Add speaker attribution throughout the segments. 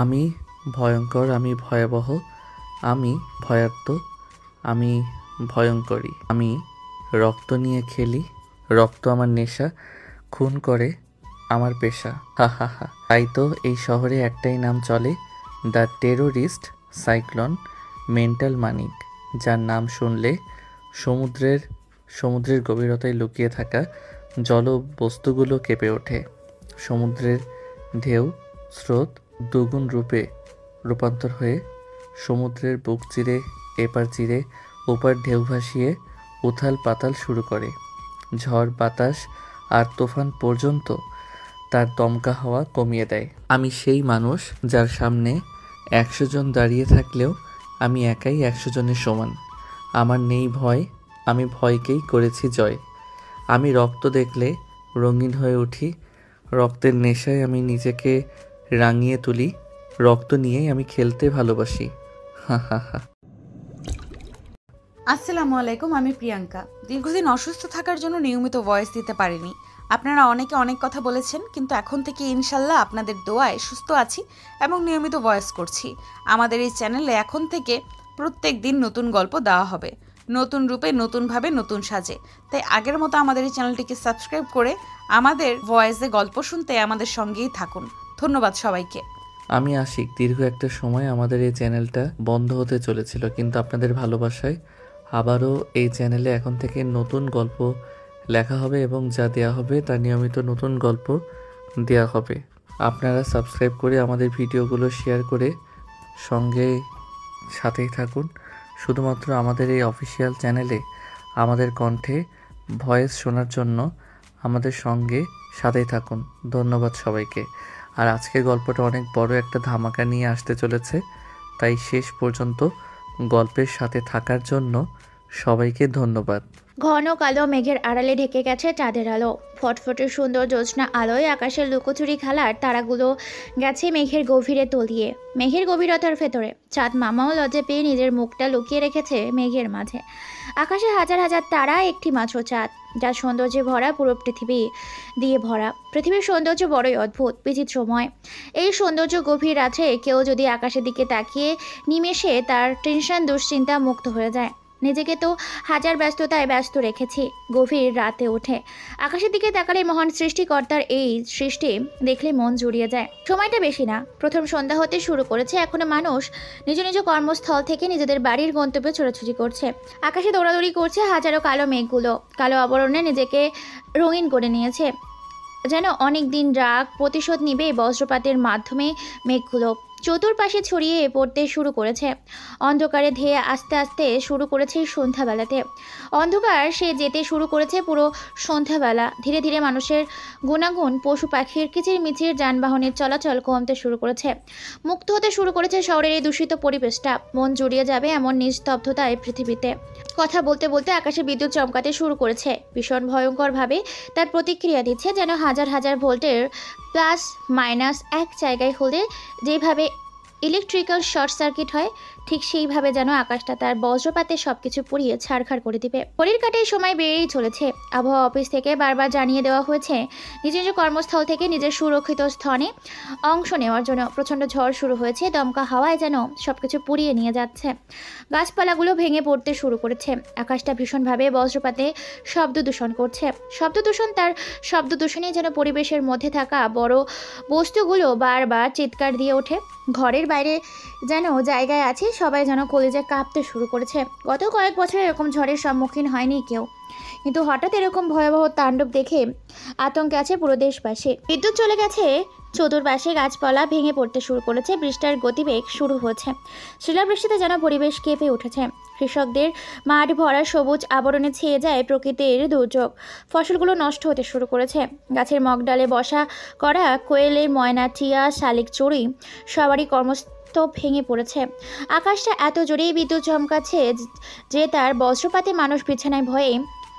Speaker 1: আমি ভয়ঙ্কর, আমি ভয়াবহ, আমি ভয়ার্ত, আমি ভয়ঙ্করী। আমি রক্ত নিয়ে খেলি, রক্ত আমার নেশা, খুন করে আমার পেশা। তাই তো এই শহরে একটাই নাম চলে, দ্য টেরোরিস্ট সাইক্লোন মেন্টাল মানিক, যার নাম শুনলে সমুদ্রের গভীরতায় লুকিয়ে থাকা জলবস্তুগুলো কেঁপে ওঠে। সমুদ্রের ঢেউ স্রোত দ্বিগুণ রূপে রূপান্তর হয়ে সমুদ্রের বুক চিরে এপার চিরে ওপার ঢেউ ভাসিয়ে উথাল পাতাল শুরু করে। ঝড় বাতাস আর তুফান পর্যন্ত তার দমকা হাওয়া কমিয়ে দেয়। আমি সেই মানুষ যার সামনে 100 জন দাঁড়িয়ে থাকলেও আমি একাই 100 জনের সমান। আমার নেই ভয়, আমি ভয়কেই করেছি জয়। আমি রক্ত দেখলে রঙিন হয়ে উঠি, রক্তের নেশায় আমি নিজেকে রাঙিয়ে তুলি, রক্ত নিয়েই আমি খেলতে ভালোবাসি।
Speaker 2: আসসালামু আলাইকুম, আমি প্রিয়াঙ্কা। দীর্ঘদিন অসুস্থ থাকার জন্য নিয়মিত ভয়েস দিতে পারিনি। আপনারা অনেকে অনেক কথা বলেছেন, কিন্তু এখন থেকে ইনশাল্লাহ আপনাদের দোয়ায় সুস্থ আছি এবং নিয়মিত ভয়েস করছি। আমাদের এই চ্যানেলে এখন থেকে প্রত্যেক দিন নতুন গল্প দেওয়া হবে, নতুন রূপে, নতুনভাবে, নতুন সাজে। তাই আগের মতো আমাদের এই চ্যানেলটিকে সাবস্ক্রাইব করে আমাদের ভয়েসে গল্প শুনতে আমাদের সঙ্গেই থাকুন। ধন্যবাদ সবাইকে।
Speaker 1: আমি আশিক। দীর্ঘ একটা সময় আমাদের এই চ্যানেলটা বন্ধ হতে চলেছিল, কিন্তু আপনাদের ভালোবাসায় আবারও এই চ্যানেলে এখন থেকে নতুন গল্প লেখা হবে এবং যা দেয়া হবে তা নিয়মিত নতুন গল্প দেয়া হবে। আপনারা সাবস্ক্রাইব করে আমাদের ভিডিওগুলো শেয়ার করে সাথেই থাকুন। শুধুমাত্র আমাদের এই অফিসিয়াল চ্যানেলে আমাদের কণ্ঠে ভয়েস শোনার জন্য আমাদের সাথেই থাকুন। ধন্যবাদ সবাইকে। আর আজকের গল্পটা অনেক বড় একটা ধামাকা নিয়ে আসতে চলেছে, তাই শেষ পর্যন্ত গল্পের সাথে থাকার জন্য সবাইকে ধন্যবাদ।
Speaker 3: ঘন কালো মেঘের আড়ালে ঢেকে গেছে চাঁদের আলো। ফটফটে সুন্দর জ্যোৎস্না আলোয় আকাশের লুকোচুরি খেলার তারাগুলো গেছে মেঘের গভীরে তলিয়ে। মেঘের গভীরতার ভেতরে চাঁদ মামাও লজ্জা পেয়ে নিজের মুখটা লুকিয়ে রেখেছে মেঘের মাঝে। আকাশে হাজার হাজার তারা, একটি মাত্র চাঁদ, যার সৌন্দর্যে ভরা পুরো পৃথিবী দিয়ে ভরা। পৃথিবীর সৌন্দর্য বড়ই অদ্ভুত, বিচিত্রময়। এই সৌন্দর্য গভীর রাতে কেউ যদি আকাশের দিকে তাকিয়ে নিমেষে তার টেনশন দুশ্চিন্তা মুক্ত হয়ে যায়। নিজেকে তো হাজার ব্যস্ততায় ব্যস্ত রেখেছি, গভীর রাতে ওঠে আকাশের দিকে তাকালে মহান সৃষ্টিকর্তার এই সৃষ্টি দেখলে মন জুড়িয়ে যায়। সময়টা বেশি না, প্রথম সন্ধ্যা হতে শুরু করেছে। এখনো মানুষ নিজ নিজ কর্মস্থল থেকে নিজেদের বাড়ির গন্তব্যে ছোটাছুটি করছে। আকাশে দৌড়াদৌড়ি করছে হাজারো কালো মেঘগুলো, কালো আবরণে নিজেকে রঙিন করে নিয়েছে। যেন অনেক দিন রাগ প্রতিশোধ নিবে বজ্রপাতের মাধ্যমে মেঘগুলো চতুর্পাশে ছড়িয়ে পড়তে শুরু করেছে। অন্ধকারে ধেয়ে আস্তে আস্তে শুরু করেছে সন্ধ্যাবেলাতে। অন্ধকার সে যেতে শুরু করেছে পুরো সন্ধ্যাবেলা। ধীরে ধীরে মানুষের গুণাগুণ, পশু পাখির কিচিরমিচির, যানবাহনের চলাচল কমতে শুরু করেছে। মুক্ত হতে শুরু করেছে শহরের এই দূষিত পরিবেশটা। মন জুড়িয়ে যাবে এমন নিস্তব্ধতায় পৃথিবীতে। কথা বলতে বলতে আকাশে বিদ্যুৎ চমকাতে শুরু করেছে। ভীষণ ভয়ঙ্করভাবে তার প্রতিক্রিয়া দিচ্ছে, যেন হাজার হাজার ভোল্টের প্লাস মাইনাস এক জায়গায় হলে যেভাবে ইলেকট্রিক্যাল শর্ট সার্কিট হয়, ঠিক সেইভাবে যেন আকাশটা তার বজ্রপাতে সবকিছু পুড়িয়ে ছারখার করে দিবে। ঘড়ির কাঁটায় সময় বেড়েই চলেছে। আবহাওয়া অফিস থেকে বারবার জানিয়ে দেওয়া হয়েছে নিজ নিজ কর্মস্থল থেকে নিজের সুরক্ষিত স্থানে অংশ নেওয়ার জন্য। প্রচণ্ড ঝড় শুরু হয়েছে, দমকা হাওয়ায় যেন সবকিছু পুড়িয়ে নিয়ে যাচ্ছে। গাছপালাগুলো ভেঙে পড়তে শুরু করেছে। আকাশটা ভীষণভাবে বজ্রপাতে শব্দ দূষণ করছে। তার শব্দ দূষণে যেন পরিবেশের মধ্যে থাকা বড় বস্তুগুলো বারবার চিৎকার দিয়ে ওঠে। ঘরের বাইরে যেন জায়গায় আছে সবাই যেন কলেজে কাঁপতে শুরু করেছে। গত কয়েক বছর এরকম ঝড়ের সম্মুখীন হয়নি কেউ, কিন্তু হঠাৎ এরকম ভয়াবহ তাণ্ডব দেখে আতঙ্কে আছে পুরো দেশবাসী। বিদ্যুৎ চলে গেছে, চতুর্পাশে গাছপালা ভেঙে পড়তে শুরু করেছে। বৃষ্টির গতিবেগ শুরু হয়েছে। শিলাবৃষ্টিতে যেন পরিবেশ কেঁপে উঠেছে। কৃষকদের মাঠ ভরা সবুজ আবরণে ছেয়ে যায় প্রকৃতির দুর্যোগ। ফসলগুলো নষ্ট হতে শুরু করেছে। গাছের মগডালে বসা করা কোয়েলের ময়না, টিয়া, শালিক, চড়ুই সবারই কর্মস্থল ভেঙে পড়েছে। আকাশটা এত জোরেই বিদ্যুৎ চমকাচ্ছে যে তার বজ্রপাতে মানুষ বিছানায় ভয়ে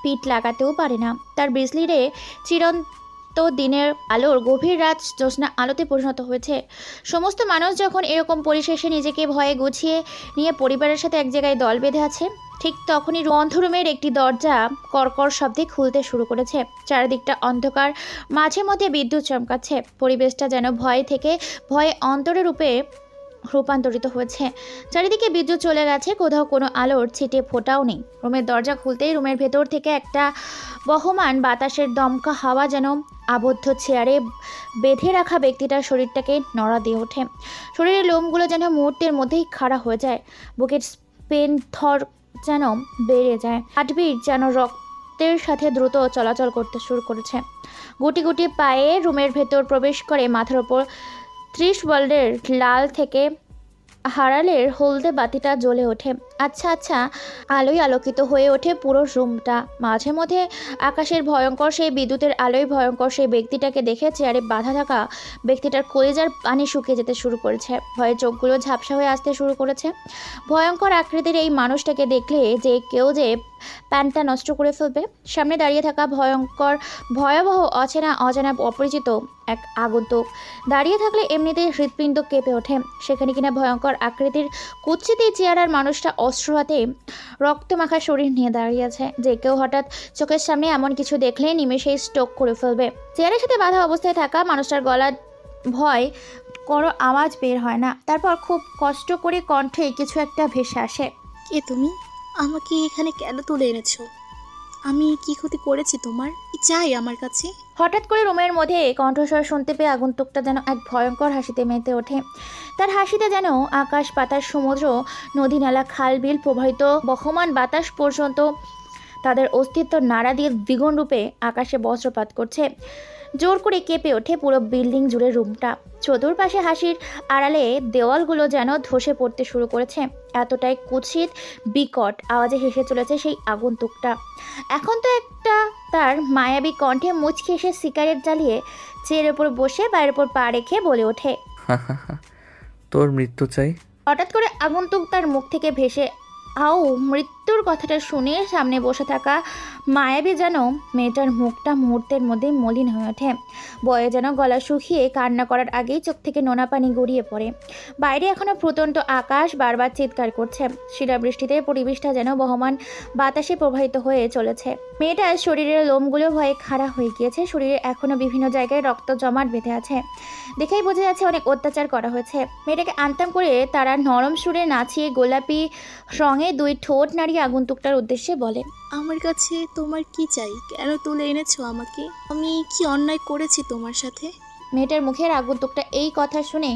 Speaker 3: পিঠ লাগাতেও পারে না। তার বিজলিরে দিনের আলোর গভীর রাত জ্যোৎস্না আলোতে পরিণত হয়েছে। সমস্ত মানুষ যখন এরকম পরিশেষে নিজেকে ভয়ে গুছিয়ে নিয়ে পরিবারের সাথে এক জায়গায় দল বেঁধে আছে, ঠিক তখনই বন্ধরুমের একটি দরজা কড়কড় শব্দে খুলতে শুরু করেছে। চারিদিকটা অন্ধকার, মাঝে মধ্যে বিদ্যুৎ চমকাচ্ছে। পরিবেশটা যেন ভয় থেকে ভয়ে অন্তরে রূপান্তরিত হয়েছে। চারিদিকে বিদ্যুৎ চলে গেছে, কোথাও কোনো আলোর ছিটে ফোটাও নেই। রুমের দরজা খুলতেই রুমের ভেতর থেকে একটা বহমান বাতাসের দমকা হাওয়া যেন আবদ্ধ চেয়ারে বেঁধে রাখা ব্যক্তিটার শরীরটাকে নড়া দিয়ে ওঠে। শরীরের লোমগুলো যেন মুহূর্তের মধ্যেই খাড়া হয়ে যায়। বুকের স্পেন থর যেন বেড়ে যায়। হার্টবিট যেন রক্তের সাথে দ্রুত চলাচল করতে শুরু করেছে। গুটি গুটি পায়ে রুমের ভেতর প্রবেশ করে মাথার ওপর 30 ওয়াল্টের লাল থেকে হারালের হলদে বাতিটা জ্বলে ওঠে। আচ্ছা আলোয় আলোকিত হয়ে ওঠে পুরো রুমটা। মাঝে মধ্যে আকাশের ভয়ঙ্কর সেই বিদ্যুতের আলোয় ভয়ঙ্কর সেই ব্যক্তিটাকে দেখে চেয়ারে বাঁধা থাকা ব্যক্তিটার কলিজার পানি শুকিয়ে যেতে শুরু করেছে। ভয়ে চোখগুলো ঝাপসা হয়ে আসতে শুরু করেছে। ভয়ঙ্কর আকৃতির এই মানুষটাকে দেখলে যে কেউ যে প্যান্টটা নষ্ট করে ফেলবে। সামনে দাঁড়িয়ে থাকা ভয়াবহ অজানা অপরিচিত এক আগন্তুক দাঁড়িয়ে থাকলে এমনিতেই হৃৎপিণ্ড কেঁপে ওঠে। সেখানে কিনা ভয়ঙ্কর আকৃতির কুৎসিত চেহারার মানুষটা অস্ত্র হাতে রক্তমাখা শরীর নিয়ে দাঁড়িয়ে আছে। যে কেউ হঠাৎ চোখের সামনে এমন কিছু দেখলে নিমেষেই স্ট্রোক করে ফেলবে। চেয়ারের সাথে বাঁধা অবস্থায় থাকা মানুষটার গলা ভয় কোনো আওয়াজ বের হয় না। তারপর খুব কষ্ট করে কণ্ঠে কিছু একটা ভেসে আসে।
Speaker 4: কে তুমি? আমাকে এখানে কেন তুলে এনেছো? আমি কি ক্ষতি করেছি তোমার? কি চাই আমার কাছে?
Speaker 3: হঠাৎ করে রুমের মধ্যে কণ্ঠস্বর শুনতে পেয়ে আগন্তুকটা যেন এক ভয়ঙ্কর হাসিতে মেতে ওঠে। তার হাসিতে যেন আকাশ পাতাল, সমুদ্র, নদী নালা, খাল বিল প্রবাহিত বহমান বাতাস পর্যন্ত তাদের অস্তিত্ব নাড়া দিয়ে দ্বিগুণ রূপে আকাশে বজ্রপাত করছে। জোর করে কেঁপে ওঠে পুরো বিল্ডিং জুড়ে রুমটা। চতুর্পাশে হাসির আড়ালে দেওয়ালগুলো যেন ধসে পড়তে শুরু করেছে। এতটাই কুৎসিত বিকট আওয়াজে হেসে চলেছে সেই আগন্তুকটা। এখন তো একটা তার মায়াবী কণ্ঠে মুচকি এসে সিগারেট জ্বালিয়ে চেয়ারের ওপর বসে পায়ের ওপর পা রেখে বলে ওঠে,
Speaker 1: তোর মৃত্যু চাই।
Speaker 3: হঠাৎ করে আগন্তুক তার মুখ থেকে ভেসে মৃত্যুর কথাটা শুনে সামনে বসে থাকা মায়াবী যেন মেয়েটার মুখটা মুহূর্তের মধ্যে মলিন হয়ে ওঠে। বয়ে যেন গলা শুকিয়ে কান্না করার আগেই চোখ থেকে নোনা পানি গড়িয়ে পড়ে। বাইরে এখনো প্রত্যন্ত আকাশ বারবার চিৎকার করছে। শিলাবৃষ্টিতে পরিবেশটা যেন বহমান বাতাসে প্রবাহিত হয়ে চলেছে। মেয়েটার শরীরের লোমগুলো ভয়ে খাড়া হয়ে গিয়েছে। শরীরে এখনো বিভিন্ন জায়গায় রক্ত জমাট বেঁধে আছে। দেখেই বোঝা যাচ্ছে অনেক অত্যাচার করা হয়েছে। মেয়েটাকে আনতাম করে তারা নরম সুরে নাচিয়ে গোলাপি রঙে 2 ঠোঁট নাড়িয়ে আগন্তুকটার উদ্দেশ্যে বলেন,
Speaker 4: আমার কাছে তোমার কি চাই? কেন তুলে এনেছো আমাকে? আমি কি অন্যায় করেছি তোমার সাথে?
Speaker 3: মেয়েটার মুখের আগন্তুকটা এই কথা শুনে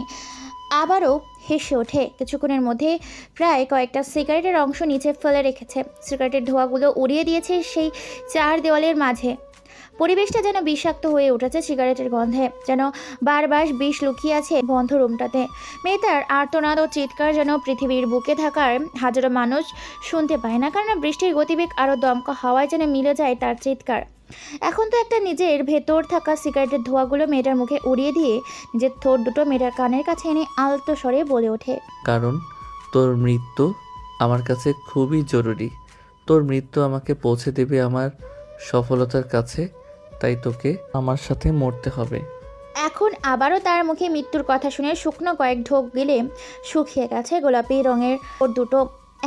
Speaker 3: আবারও হেসে ওঠে। কিছুক্ষণের মধ্যে প্রায় কয়েকটা সিগারেটের অংশ নিচে ফেলে রেখেছে। সিগারেটের ধোঁয়াগুলো উড়িয়ে দিয়েছে সেই 4 দেওয়ালের মাঝে। পরিবেশটা যেন বিষাক্ত হয়ে উঠেছে সিগারেটের গন্ধে। যেন বারবার বিষ লুকিয়ে আছে বন্ধ রুমটাতে। মেয়েটার আর্তনাদ ও চিৎকার যেন পৃথিবীর বুকে থাকার হাজারো মানুষ শুনতে পায় না। কারণ বৃষ্টির গতিবেগ আরও দমকা হাওয়ায় যেন মিলে যায় তার চিৎকার। এখন তো একটা নিজের ভেতর থাকা সিগারেটের ধোঁয়াগুলো মেয়েটার মুখে উড়িয়ে দিয়ে নিজের ঠোঁট দুটো মেয়েটার কানের কাছে এনে আলতো স্বরে বলে ওঠে,
Speaker 1: কারণ তোর মৃত্যু আমার কাছে খুবই জরুরি। তোর মৃত্যু আমাকে পৌঁছে দেবে আমার সফলতার কাছে, তাই তোকে আমার সাথে মরতে হবে।
Speaker 3: এখন আবারও তার মুখে মৃত্যুর কথা শুনে শুকনো কয়েক ঢোক গেলে শুকিয়ে গেছে গোলাপি রঙের ওর দুটো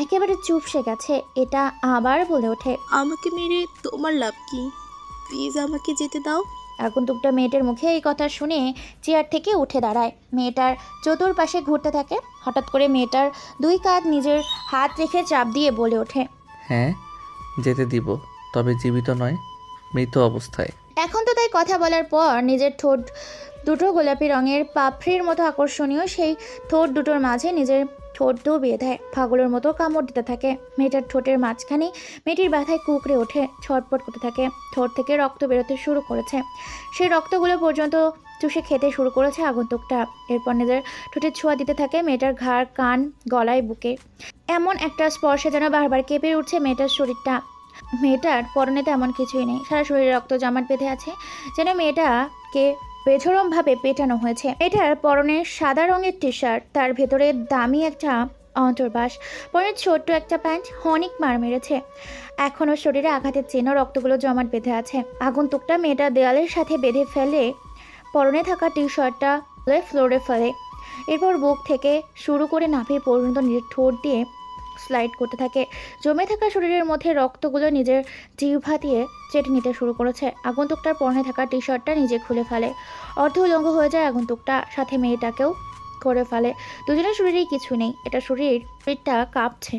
Speaker 3: একেবারে চুপসে গেছে। এটা আবার বলে ওঠে,
Speaker 4: আমাকে মেরে তোমার লাভ কি? প্লিজ আমাকে যেতে দাও।
Speaker 3: আগন্তুকটা মেয়েটার মুখে এই কথা শুনে চেয়ার থেকে উঠে দাঁড়ায়। মেয়েটার চতুর্পাশে ঘুরতে থাকে। হঠাৎ করে মেয়েটার 2 কাঁধ নিজের হাত রেখে চাপ দিয়ে বলে ওঠে,
Speaker 1: হ্যাঁ, যেতে দিব, তবে জীবিত নয়, মৃত অবস্থায়।
Speaker 3: এখন তো তাই কথা বলার পর নিজের ঠোঁট দুটো গোলাপি রঙের পাপড়ির মতো আকর্ষণীয় সেই ঠোঁট দুটোর মাঝে নিজের ঠোঁট ডুবিয়ে দেয়। পাগলের মতো কামড় দিতে থাকে। মেয়েটার ঠোঁটের মাঝখানে মেয়েটির ব্যথায় কুকড়ে ওঠে, ছটপট করতে থাকে। ঠোঁট থেকে রক্ত বেরোতে শুরু করেছে। সেই রক্তগুলো পর্যন্ত চুষে খেতে শুরু করেছে আগন্তুকটা। এরপর নিজের ঠোঁটের ছোঁয়া দিতে থাকে মেয়েটার ঘাড়, কান, গলায়, বুকে। এমন একটা স্পর্শে যেন বারবার কেঁপে উঠছে মেয়েটার শরীরটা। মেয়েটার পরনে তেমন কিছুই নেই। সারা শরীরে রক্ত জমাট বেঁধে আছে, যেন মেয়েটাকে বেধরমভাবে পেটানো হয়েছে। এটার পরনে সাদা রঙের টি শার্ট, তার ভেতরে দামি একটা অন্তর্বাস, পরনে ছোট্ট একটা প্যান্ট, অনেক মার মেরেছে। এখনও শরীরে আঘাতের চিহ্ন, রক্তগুলো জমাট বেঁধে আছে। আগন্তুকটা মেয়েটা দেয়ালের সাথে বেঁধে ফেলে পরনে থাকা টি শার্টটা ফ্লোরে ফেলে। এরপর বুক থেকে শুরু করে নাভি পর্যন্ত নিজের ঠোঁট দিয়ে স্লাইড করতে থাকে। জমে থাকা শরীরের মধ্যে রক্তগুলো নিজের জিহ্বা দিয়ে চেটে নিতে শুরু করেছে। আগন্তুকটার পরনে থাকা টি শার্টটা নিজে খুলে ফেলে। অর্ধ উলঙ্গ হয়ে যায় আগন্তুকটা, সাথে মেয়েটাকেও করে ফেলে। দুজনের শরীরেই কিছু নেই, এটা শরীরটা কাঁপছে।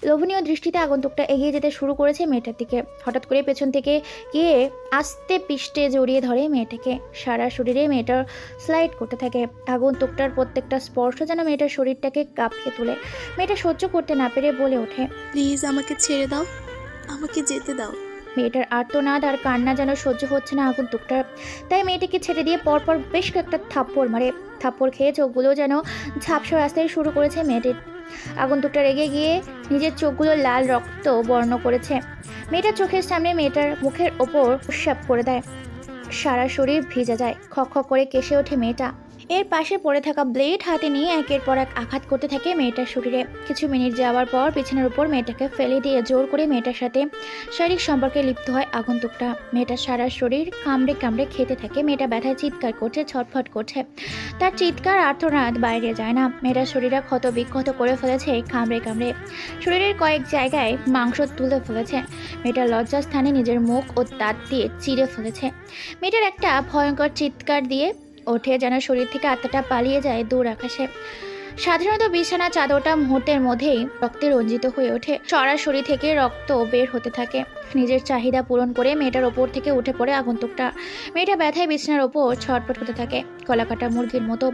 Speaker 3: লোভনীয় দৃষ্টিতে আগন্তুকটা এগিয়ে যেতে শুরু করেছে মেয়েটার দিকে। হঠাৎ করে পেছন থেকে গিয়ে আস্তে পিষ্টে জড়িয়ে ধরে মেয়েটাকে। সারা শরীরে মেয়েটার স্লাইড করতে থাকে। আগন্তুকটার প্রত্যেকটা স্পর্শ যেন মেয়েটার শরীরটাকে কাঁপিয়ে তোলে। মেয়েটা সহ্য করতে না পেরে বলে ওঠে,
Speaker 4: প্লিজ আমাকে ছেড়ে দাও, আমাকে যেতে দাও।
Speaker 3: মেয়েটার আর্তনাদ আর কান্না যেন সহ্য হচ্ছে না আগন্তুকটার। তাই মেয়েটিকে ছেড়ে দিয়ে পরপর বেশ কয়েকটা থাপ্পড় মারে। থাপ্পড় খেয়ে চোখগুলো যেন ঝাপসা রাস্তায় শুরু করেছে মেয়েটির। আগন্তুকটা রেগে গিয়ে নিজের চোখগুলো লাল রক্ত বর্ণ করেছে। মেয়েটার চোখের সামনে মেয়েটার মুখের ওপর প্রস্রাব করে দেয়। সারা শরীর ভিজে যায়। খক খক করে কেসে ওঠে মেয়েটা। এর পাশে পড়ে থাকা ব্লেড হাতে নিয়ে একের পর এক আঘাত করতে থাকে মেয়েটার শরীরে। কিছু মিনিট যাওয়ার পর বিছানার উপর মেয়েটাকে ফেলে দিয়ে জোর করে মেয়েটার সাথে শারীরিক সম্পর্কে লিপ্ত হয় আগন্তুকটা। মেয়েটার সারা শরীর কামড়ে কামড়ে খেতে থাকে। মেয়েটা ব্যথায় চিৎকার করছে, ছটফট করছে। তার চিৎকার আর্তনাদ বাইরে যায় না। মেয়েটার শরীরে ক্ষত বিক্ষত করে ফেলেছে কামড়ে কামড়ে। শরীরের কয়েক জায়গায় মাংস তুলে ফেলেছে। মেয়েটার লজ্জাস্থানে নিজের মুখ ও দাঁত দিয়ে চিড়ে ফেলেছে। মেয়েটার একটা ভয়ঙ্কর চিৎকার দিয়ে ওঠে, যেন শরীর থেকে আত্মাটা পালিয়ে যায় দূর আকাশে। সাধারণত বিছানা চাদরটা মুহূর্তের মধ্যেই রক্তে রঞ্জিত হয়ে ওঠে। সরাসরি থেকে রক্ত বের হতে থাকে। নিজের চাহিদা পূরণ করে মেয়েটার ওপর থেকে উঠে পড়ে আগন্তুকটা। মেয়েটা ব্যথায় বিছানার ওপর ছটফট করতে থাকে কলাকাটা মুরগির মতো।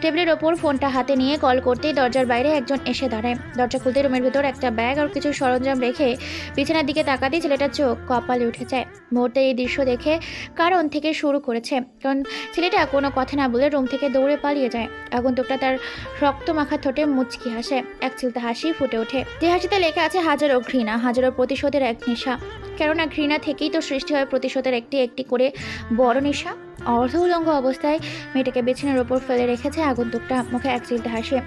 Speaker 3: টেবিলের ওপর ফোনটা হাতে নিয়ে কল করতেই দরজার বাইরে একজন এসে দাঁড়ায়। দরজা খুলতে রুমের ভেতর একটা ব্যাগ আর কিছু সরঞ্জাম রেখে বিছানার দিকে তাকাতেই ছেলেটার চোখ কপালে উঠে যায়। মুহূর্তে এই দৃশ্য দেখে কারণ থেকে শুরু করেছে, কারণ ছেলেটা কোনো কথা না বলে রুম থেকে দৌড়ে পালিয়ে যায়। আগন্তুকটা তার রক্ত মাখা ঠোঁটে মুচকি হাসে। এক চিলতে হাসি ফুটে ওঠে, যে হাসিতে লেখা আছে হাজারো ঘৃণা, হাজারো প্রতিশোধের এক নেশা। কেননা ঘৃণা থেকেই তো সৃষ্টি হয় প্রতিশোধের একটি একটি করে বড় নেশা। অর্ধ উলঙ্গ অবস্থায় মেয়েটাকে বিছানার ওপর ফেলে রেখেছে আগন্তুকটা। মুখে এক চিলতে হাসে।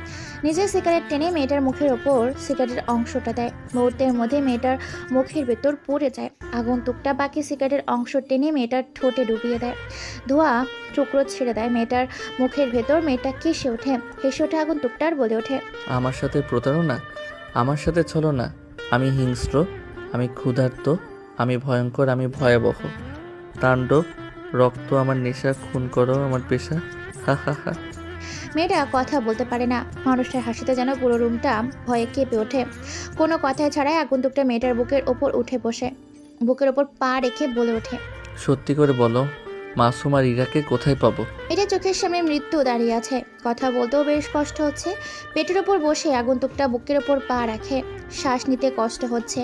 Speaker 3: নিজের সিগারেট টেনে মেয়েটার মুখের ওপর সিগারেটের অংশটা দেয়। মুহূর্তের মধ্যে মেয়েটার মুখের ভেতর পড়ে যায়। আগন্তুকটা বাকি সিগারেটের অংশ টেনে মেয়েটার ঠোঁটে ডুবিয়ে দেয়। ধোঁয়া টুকরো ছেড়ে দেয় মেয়েটার মুখের ভেতর। মেয়েটা কেসে ওঠে। হেসে ওঠে আগন্তুকটার বলে ওঠে,
Speaker 1: আমার সাথে প্রতারণা, আমার সাথে চলো না। আমি হিংস্র, আমি ক্ষুধার্ত, আমি ভয়ঙ্কর, আমি ভয়াবহ। তাণ্ডব, রক্ত আমার নেশা, খুন করো আমার পেশা। হা হা হা।
Speaker 3: মেয়েটা কথা বলতে পারে না। মানুষটার হাসিতে যেন পুরো রুমটা ভয়ে কেঁপে ওঠে। কোনো কথায় ছাড়াই আগন্তুকটা মেয়েটার বুকের ওপর উঠে বসে, বুকের ওপর পা রেখে বলে ওঠে,
Speaker 1: সত্যি করে বলো, মাসুম আর ইরাকে কোথায় পাবো?
Speaker 3: এটা চোখের সামনে মৃত্যু দাঁড়িয়ে আছে। কথা বলতেও বেশ কষ্ট হচ্ছে। পেটের ওপর বসে আগন্তুকটা বুকের ওপর পা রাখে। শ্বাস নিতে কষ্ট হচ্ছে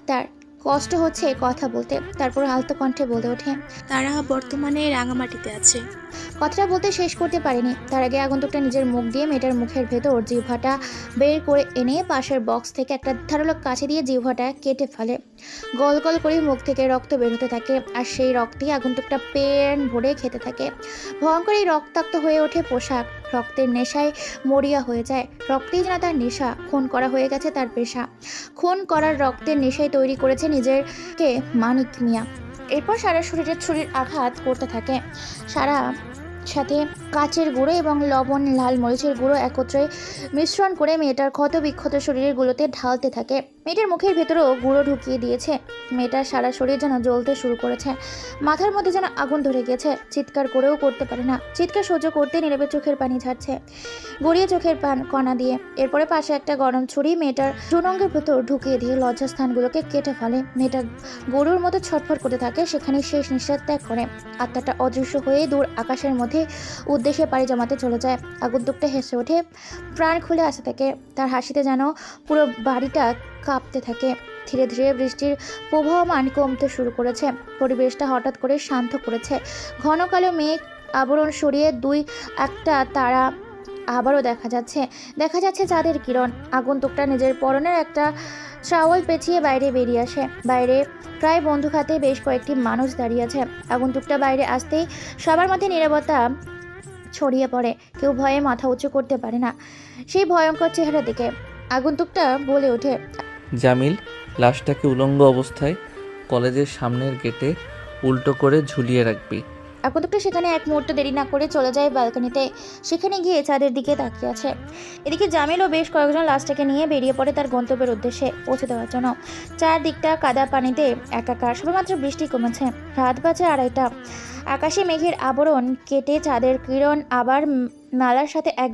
Speaker 3: তার, কষ্ট হচ্ছে কথা বলতে। তারপর আলতো কণ্ঠে বলে ওঠে,
Speaker 4: তারা বর্তমানে রাঙামাটিতে আছে।
Speaker 3: কথাটা বলতে শেষ করতে পারেনি, তার আগে আগন্তুকটা নিজের মুখ দিয়ে মেয়েটার মুখের ভেতর জিহ্বাটা বের করে এনে পাশের বক্স থেকে একটা ধারালো কাছে দিয়ে জিহ্বাটা কেটে ফেলে। গল গল করে মুখ থেকে রক্ত বের হতে থাকে। আর সেই রক্তই আগন্তুকটা পেন ভরে খেতে থাকে। ভয়ঙ্কর এই রক্তাক্ত হয়ে ওঠে পোশাক। রক্তের নেশায় মরিয়া হয়ে যায়। রক্তেই যেন তার নেশা। খুন করা হয়ে গেছে তার পেশা। খুন করার রক্তের নেশায় তৈরি করেছে নিজেকে মানিক মিয়া। এরপর সারা শরীরের ছুরির আঘাত করতে থাকে। সারা সাথে কাচের গুঁড়ো এবং লবণ, লাল মরিচের গুঁড়ো একত্রে মিশ্রণ করে মেয়েটার ক্ষত বিক্ষত শরীরের গুলোতে ঢালতে থাকে। মেয়েটার মুখের ভেতরেও গুঁড়ো ঢুকিয়ে দিয়েছে। মেয়েটার সারা শরীর যেন জ্বলতে শুরু করেছে। মাথার মধ্যে যেন আগুন ধরে গেছে। চিৎকার করেও করতে পারে না। চিৎকার সহ্য করতে নীরবে চোখের পানি ঝাড়ছে, গড়িয়ে চোখের কণা দিয়ে। এরপরে পাশে একটা গরম ছুরি মেয়েটার যৌনাঙ্গের ভেতর ঢুকিয়ে দিয়ে লজ্জাস্থানগুলোকে কেটে ফেলে। মেয়েটা গরুর মতো ছটফট করতে থাকে। সেখানে শেষ নিঃশ্বাস ত্যাগ করে আত্মাটা অদৃশ্য হয়ে দূর আকাশের মধ্যে উদ্দেশ্যে পাড়ি জমাতে চলে যায়। আগন্তুকটা হেসে ওঠে, প্রাণ খুলে আসে থাকে। তার হাসিতে যেন পুরো বাড়িটা কাঁপতে থাকে। ধীরে ধীরে বৃষ্টির প্রবাহমান কমতে শুরু করেছে। পরিবেশটা হঠাৎ করে শান্ত করেছে। ঘন কালো মেঘ আবরণ সরিয়ে দুই একটা তারা আবারও দেখা যাচ্ছে চাঁদের কিরণ। আগন্তুকটা নিজের পরনের একটা শাওয়াল পেঁচিয়ে বাইরে বেরিয়ে আসে। বাইরে প্রায় বন্দুক হাতে বেশ কয়েকটি মানুষ দাঁড়িয়ে আছে। আগন্তুকটা বাইরে আসতেই সবার মধ্যে নীরবতা ছড়িয়ে পড়ে। কেউ ভয়ে মাথা উঁচু করতে পারে না সেই ভয়ঙ্কর চেহারা দেখে। আগন্তুকটা বলে ওঠে,
Speaker 1: জামিল, লাশটাকে উলঙ্গ অবস্থায় কলেজের সামনের গেটে উল্টো করে ঝুলিয়ে রাখবি।
Speaker 3: আগন্তুকটা সেখানে এক মুহূর্ত দেরি না করে চলে যায় ব্যালকনিতে। সেখানে গিয়ে চাঁদের দিকে তাকিয়ে আছে। এদিকে জামিলও বেশ কয়েকজন লাশটাকে নিয়ে বেরিয়ে পড়ে তার গন্তব্যের উদ্দেশ্যে পৌঁছে দেওয়ার জন্য। চারদিকটা কাদা পানিতে একাকার, সবেমাত্র বৃষ্টি কমেছে। রাত বাজে 2:30। আকাশে মেঘের আবরণ কেটে চাঁদের কিরণ আবার মেলার সাথে এক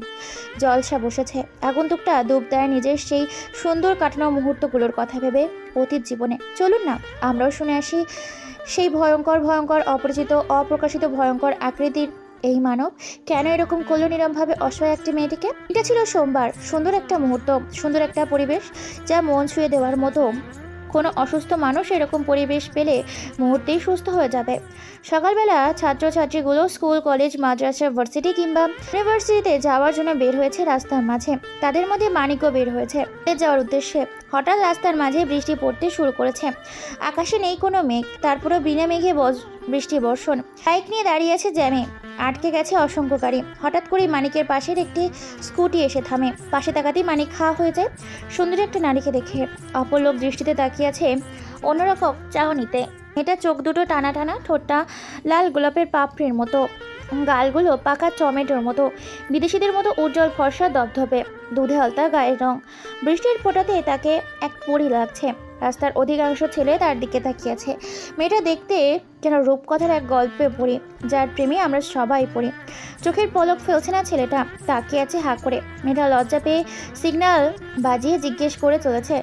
Speaker 3: জলসা বসেছে। আগন্তুকটা ডুব দেয় নিজের সেই সুন্দর কাটানো মুহূর্তগুলোর কথা ভেবে অতীত জীবনে। চলুন না আমরাও শুনে আসি সেই ভয়ঙ্কর ভয়ঙ্কর অপরিচিত অপ্রকাশিত ভয়ঙ্কর আকৃতির এই মানব কেন এরকম করল নিরমভাবে অসহায় একটি মেয়েটিকে। এটা ছিল সোমবার। সুন্দর একটা মুহূর্ত, সুন্দর একটা পরিবেশ যা মন ছুঁয়ে দেওয়ার মতো। কোনো অসুস্থ মানুষ এরকম পরিবেশ পেলে মুহূর্তেই সুস্থ হয়ে যাবে। সকালবেলা ছাত্রছাত্রীগুলো স্কুল, কলেজ, মাদ্রাসা, ভার্সিটি কিংবা ইউনিভার্সিটিতে যাওয়ার জন্য বের হয়েছে রাস্তার মাঝে। তাদের মধ্যে মানিকও বের হয়েছে যাওয়ার উদ্দেশ্যে। হঠাৎ রাস্তার মাঝে বৃষ্টি পড়তে শুরু করেছে। আকাশে নেই কোনো মেঘ, তারপরেও বিনা মেঘে বৃষ্টি বর্ষণ। বাইক নিয়ে দাঁড়িয়ে আছে জ্যামে, আটকে গেছে অসংখ্য গাড়ি। হঠাৎ করেই মানিকের পাশের একটি স্কুটি এসে থামে। পাশে তাকাতেই মানিক হাঁ হয়ে যায় সুন্দর একটা নারীকে দেখে। অপর লোক দৃষ্টিতে তাকিয়ে আছে অন্যরকম চাহনিতে। এটা চোখ দুটো টানা টানা, ঠোঁটটা লাল গোলাপের পাপড়ির মতো, গালগুলো পাকা টমেটোর মতো, বিদেশিদের মতো উজ্জ্বল ফর্সা দপধপে, দুধে আলতা গায়ের রং। বৃষ্টির ফোঁটাতে তাকে এক পরী লাগছে। রাস্তার অধিকাংশ ছেলে তার দিকে তাকিয়েছে। মেয়েটা দেখতে যেন রূপকথার এক গল্পে পড়ি, যার প্রেমে আমরা সবাই পড়ি। চোখের পলক ফেলছে না ছেলেটা, তাকিয়ে আছে হাঁ করে। মেয়েটা লজ্জা পেয়ে সিগন্যাল বাজিয়ে জিজ্ঞেস করে চলেছে,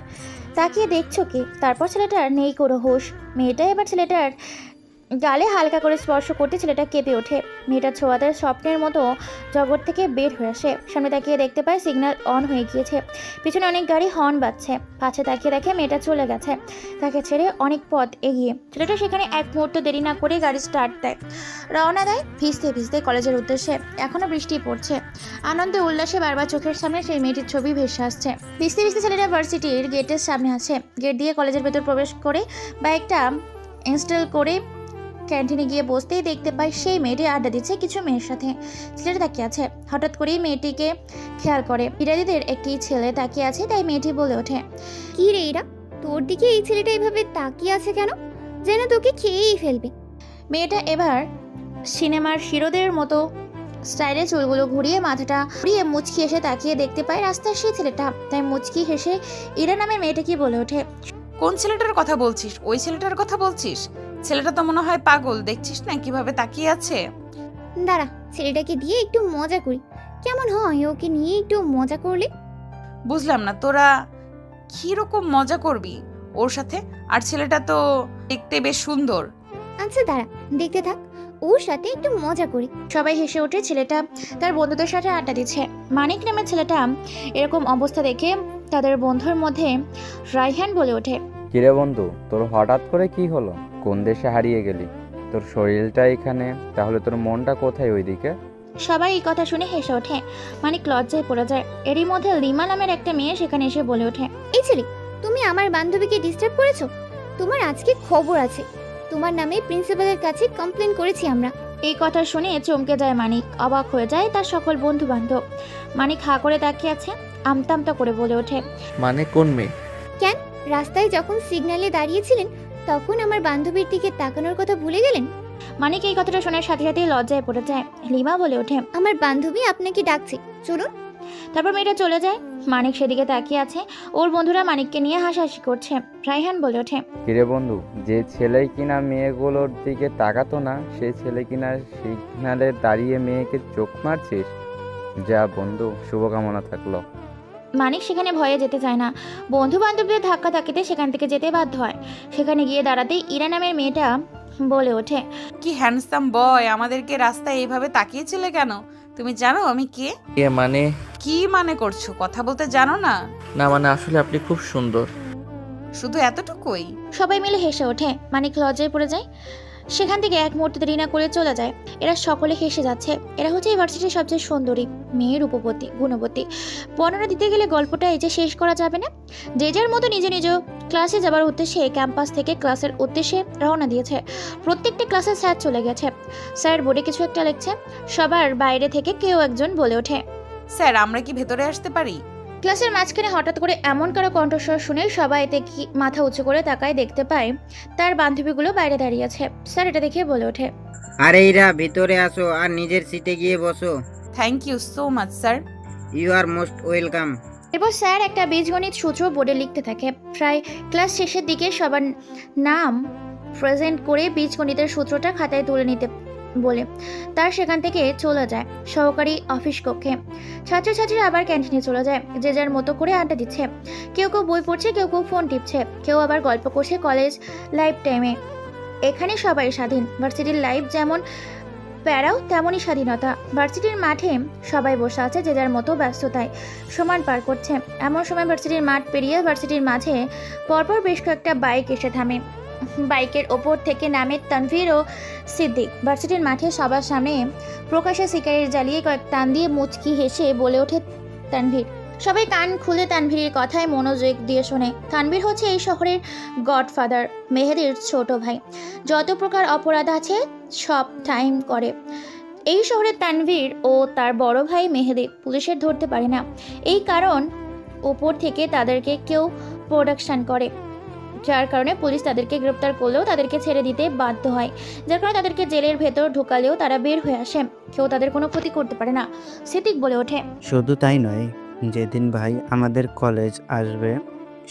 Speaker 3: তাকিয়ে দেখছো কি? তারপর ছেলেটার নেই কোনো হুঁশ। মেয়েটা এবার ছেলেটার গালে হালকা করে স্পর্শ করতে ছেলেটা কেঁপে ওঠে। মেয়েটার ছোঁয়াতে স্বপ্নের মতো জগৎ থেকে বের হয়ে আসে। সামনে তাকিয়ে দেখতে পায় সিগন্যাল অন হয়ে গিয়েছে। পিছনে অনেক গাড়ি হর্ন বাজছে। পাশে তাকিয়ে দেখে মেয়েটা চলে গেছে, তাকে ছেড়ে অনেক পথ এগিয়ে। ছেলেটা সেখানে এক মুহূর্ত দেরি না করে গাড়ি স্টার্ট দেয়, রওনা দেয় ভিজতে ভিজতে কলেজের উদ্দেশ্যে। এখনও বৃষ্টি পড়ছে। আনন্দে উল্লাসে বারবার চোখের সামনে সেই মেয়েটির ছবি ভেসে আসছে। ভিজতে ভিজতে ছেলেটা ভার্সিটির গেটের সামনে আছে। গেট দিয়ে কলেজের ভেতর প্রবেশ করে বাইকটা ইনস্টল করে ক্যান্টিনে গিয়ে বসতেই দেখতে পায় সেই মেয়েটি আড্ডা দিচ্ছে কিছু মেয়ের সাথে। ছেলেটা তাকিয়ে আছে। হঠাৎ করেই মেয়েটিকে খেয়াল করে। বিরাদিদের একটি ছেলে তাকিয়ে আছে, তাই মেয়েটি বলে ওঠে,
Speaker 5: কি রে এরা, তোর দিকে এই ছেলেটা এইভাবে তাকিয়ে আছে কেন? যেন তোকে খেয়েই ফেলবে।
Speaker 3: মেয়েটা এবার সিনেমার হিরোদের মতো স্টাইলে চুলগুলো ঘুরিয়ে মাথাটা ঘুরিয়ে মুচকি এসে তাকিয়ে দেখতে পায় রাস্তার সেই ছেলেটা। তাই মুচকি হেসে ইরা নামের মেয়েটাকে বলে ওঠে,
Speaker 2: কোন ছেলেটার কথা বলছিস? ওই ছেলেটার কথা বলছিস? ছেলেটা তো মনে হয় পাগল, দেখছিস না কিভাবে তাকিয়ে আছে।
Speaker 5: দাঁড়া, ছেলেটাকে দিয়ে একটু মজা করি। কেমন হয় ওকে নিয়ে একটু মজা করলে?
Speaker 2: বুঝলাম না তোরা কিরকম মজা করবি ওর সাথে? আর ছেলেটা তো দেখতে বেশ সুন্দর।
Speaker 5: আচ্ছা দাঁড়া, দেখতে থাক, ওর সাথে একটু মজা করি।
Speaker 3: সবাই হেসে ওঠে। ছেলেটা তার বন্ধুদের সাথে আড্ডা দিচ্ছে। মানিক নামের ছেলেটা এরকম অবস্থা দেখে তাদের বন্ধুর মধ্যে রায়হান বলে ওঠে,
Speaker 6: কিরে বন্ধু, তোর হঠাৎ করে কি হলো? কোন দেশে হারিয়ে গেলি? তোর শরীরটা এখানে, তাহলে তোর মনটা কোথায় ওইদিকে?
Speaker 3: সবাই এই কথা শুনে হেসে ওঠে। মানিক লজ্জায় পড়ে যায়। এরই মধ্যে লিমা নামের একটা মেয়ে সেখানে এসে বলে ওঠে,
Speaker 5: এই ছেলে, তুমি আমার বান্ধবীকে ডিস্টার্ব করেছো? তোমার আজকে খবর আছে। তোমার নামে প্রিন্সিপালের কাছে কমপ্লেন করেছি আমরা।
Speaker 3: এই কথা শুনে চমকে যায় মানিক। অবাক হয়ে যায় তার সকল বন্ধু বান্ধব। মানিক হাঁ করে তাকিয়ে আছে, আমতা আমতা করে বলে ওঠে,
Speaker 1: মানে কোন মেয়ে?
Speaker 5: কেন, রাস্তায় যখন সিগন্যালে দাঁড়িয়েছিলেন তখন আমার বান্ধবীর দিকে তাকানোর কথা ভুলে গেলেন?
Speaker 3: মানিক এই কথাটা শোনার সাথে সাথেই লজ্জায় পড়ে যায়। লিমা বলে ওঠে,
Speaker 5: আমার বান্ধবী আপনাকে ডাকছে, চলুন।
Speaker 3: তারপর মেয়েটা চলে যায়। মানিক সেদিকে তাকিয়ে আছে। ওর বন্ধুরা মানিককে নিয়ে হাসাহাসি করছে। রায়হান বলে ওঠে,
Speaker 6: কিরে বন্ধু, যে ছেলে কিনা মেয়েগুলোর দিকে তাকাতো না, সেই ছেলে কিনা সিগনালে দাঁড়িয়ে মেয়েকে চোখ মারছিস? যা বন্ধু, শুভকামনা থাকলো।
Speaker 3: মানিক সেখানে ভয়ে যেতে চায় না। বন্ধু বান্ধবদের ধাক্কা ধাক্কিতে সেখান থেকে যেতে বাধ্য হয়। সেখানে গিয়ে দাঁড়াতেই ইরা নামের মেয়েটা বলে ওঠে,
Speaker 2: কি হ্যান্ডসাম বয়, আমাদেরকে রাস্তায় এইভাবে তাকিয়েছিলে কেন? তুমি জানো আমি কে?
Speaker 1: মানে
Speaker 2: কি মানে করছো? কথা বলতে জানো না?
Speaker 1: না মানে আসলে আপনি খুব সুন্দর।
Speaker 2: শুধু এতটুকুই?
Speaker 3: সবাই মিলে হেসে ওঠে। মানিক লজ্জায় পড়ে যায়। সেখান থেকে এক মুহূর্তে দেরি না করে চলে যায়। এরা সকলে হেসে যাচ্ছে। এরা হচ্ছে ইউনিভার্সিটির সবচেয়ে সুন্দরী মেয়ে, রূপবতী, গুণবতী। বর্ণনা দিতে গেলে গল্পটা এই যে শেষ করা যাবে না। যে যার মতো নিজ নিজ ক্লাসে যাবার উদ্দেশ্যে ক্যাম্পাস থেকে ক্লাসের উদ্দেশ্যে রওনা দিয়েছে। প্রত্যেকটা ক্লাসে স্যার চলে গেছে। স্যার বোর্ডে কিছু একটা লিখছে। সবার বাইরে থেকে কেউ একজন বলে ওঠে,
Speaker 2: স্যার আমরা কি ভেতরে আসতে পারি?
Speaker 3: ক্লাসের মাঝখানে হঠাৎ করে এমন কারো কণ্ঠস্বর শুনে সবাই মাথা উঁচু করে তাকায়। দেখতে পায় তার বান্ধবীগুলো বাইরে দাঁড়িয়ে আছে। স্যার এটা দেখে বলে ওঠে,
Speaker 7: আরে ইরা, ভিতরে আসো আর নিজের সিটে গিয়ে বসো।
Speaker 2: Thank you so much sir.
Speaker 7: You are most welcome.
Speaker 3: এরপর স্যার একটা বীজগণিত সূত্র বোর্ডে লিখতে থাকে। প্রায় ক্লাস শেষের দিকে সবার নাম প্রেজেন্ট করে বীজগণিতের সূত্রটা খাতায় তুলে নিতে বলে তার সেখান থেকে চলে যায় সহকারী অফিস কক্ষে। ছাত্রছাত্রীরা আবার ক্যান্টিনে চলে যায়, যে যার মতো করে আড্ডা দিচ্ছে। কেউ কেউ বই পড়ছে, কেউ কেউ ফোন টিপছে, কেউ আবার গল্প করছে কলেজ লাইফ টাইমে। এখানে সবাই স্বাধীন। ভার্সিটির লাইফ যেমন প্যারাও তেমনই স্বাধীনতা। ভার্সিটির মাঠে সবাই বসে আছে, যে যার মতো ব্যস্ততায় সমান পার করছে। এমন সময় ভার্সিটির মাঠ পেরিয়ে ভার্সিটির মাঝে পরপর বেশ কয়েকটা বাইক এসে থামে। বাইকের ওপর থেকে নামে তানভীর ও সিদ্দিক। ভার্সিটির মাঠে সবার সামনে প্রকাশ্যে সিগারেট জ্বালিয়ে কয়েক টান দিয়ে মুচকি হেসে বলে ওঠে তানভীর। সবাই কান খুলে তানভীরের কথায় মনোযোগ দিয়ে শোনে। তানভীর হচ্ছে এই শহরের গডফাদার, মেহেদির ছোট ভাই। যত প্রকার অপরাধ আছে সব টাইম করে। এই শহরে তানভীর ও তার বড় ভাই মেহেদি পুলিশের ধরতে পারে না। এই কারণ ওপর থেকে তাদেরকে কেউ প্রোডাকশন করে, যার কারণে পুলিশ তাদেরকে গ্রেপ্তার করলেও তাদেরকে ছেড়ে দিতে বাধ্য হয়। যার কারণে তাদেরকে জেলের ভেতর ঢোকালেও তারা বের হয়ে আসে। কেউ তাদের কোনো ক্ষতি করতে পারে না। সিদ্দিক বলে ওঠে,
Speaker 8: শুধু তাই নয়, যেদিন ভাই আমাদের কলেজ আসবে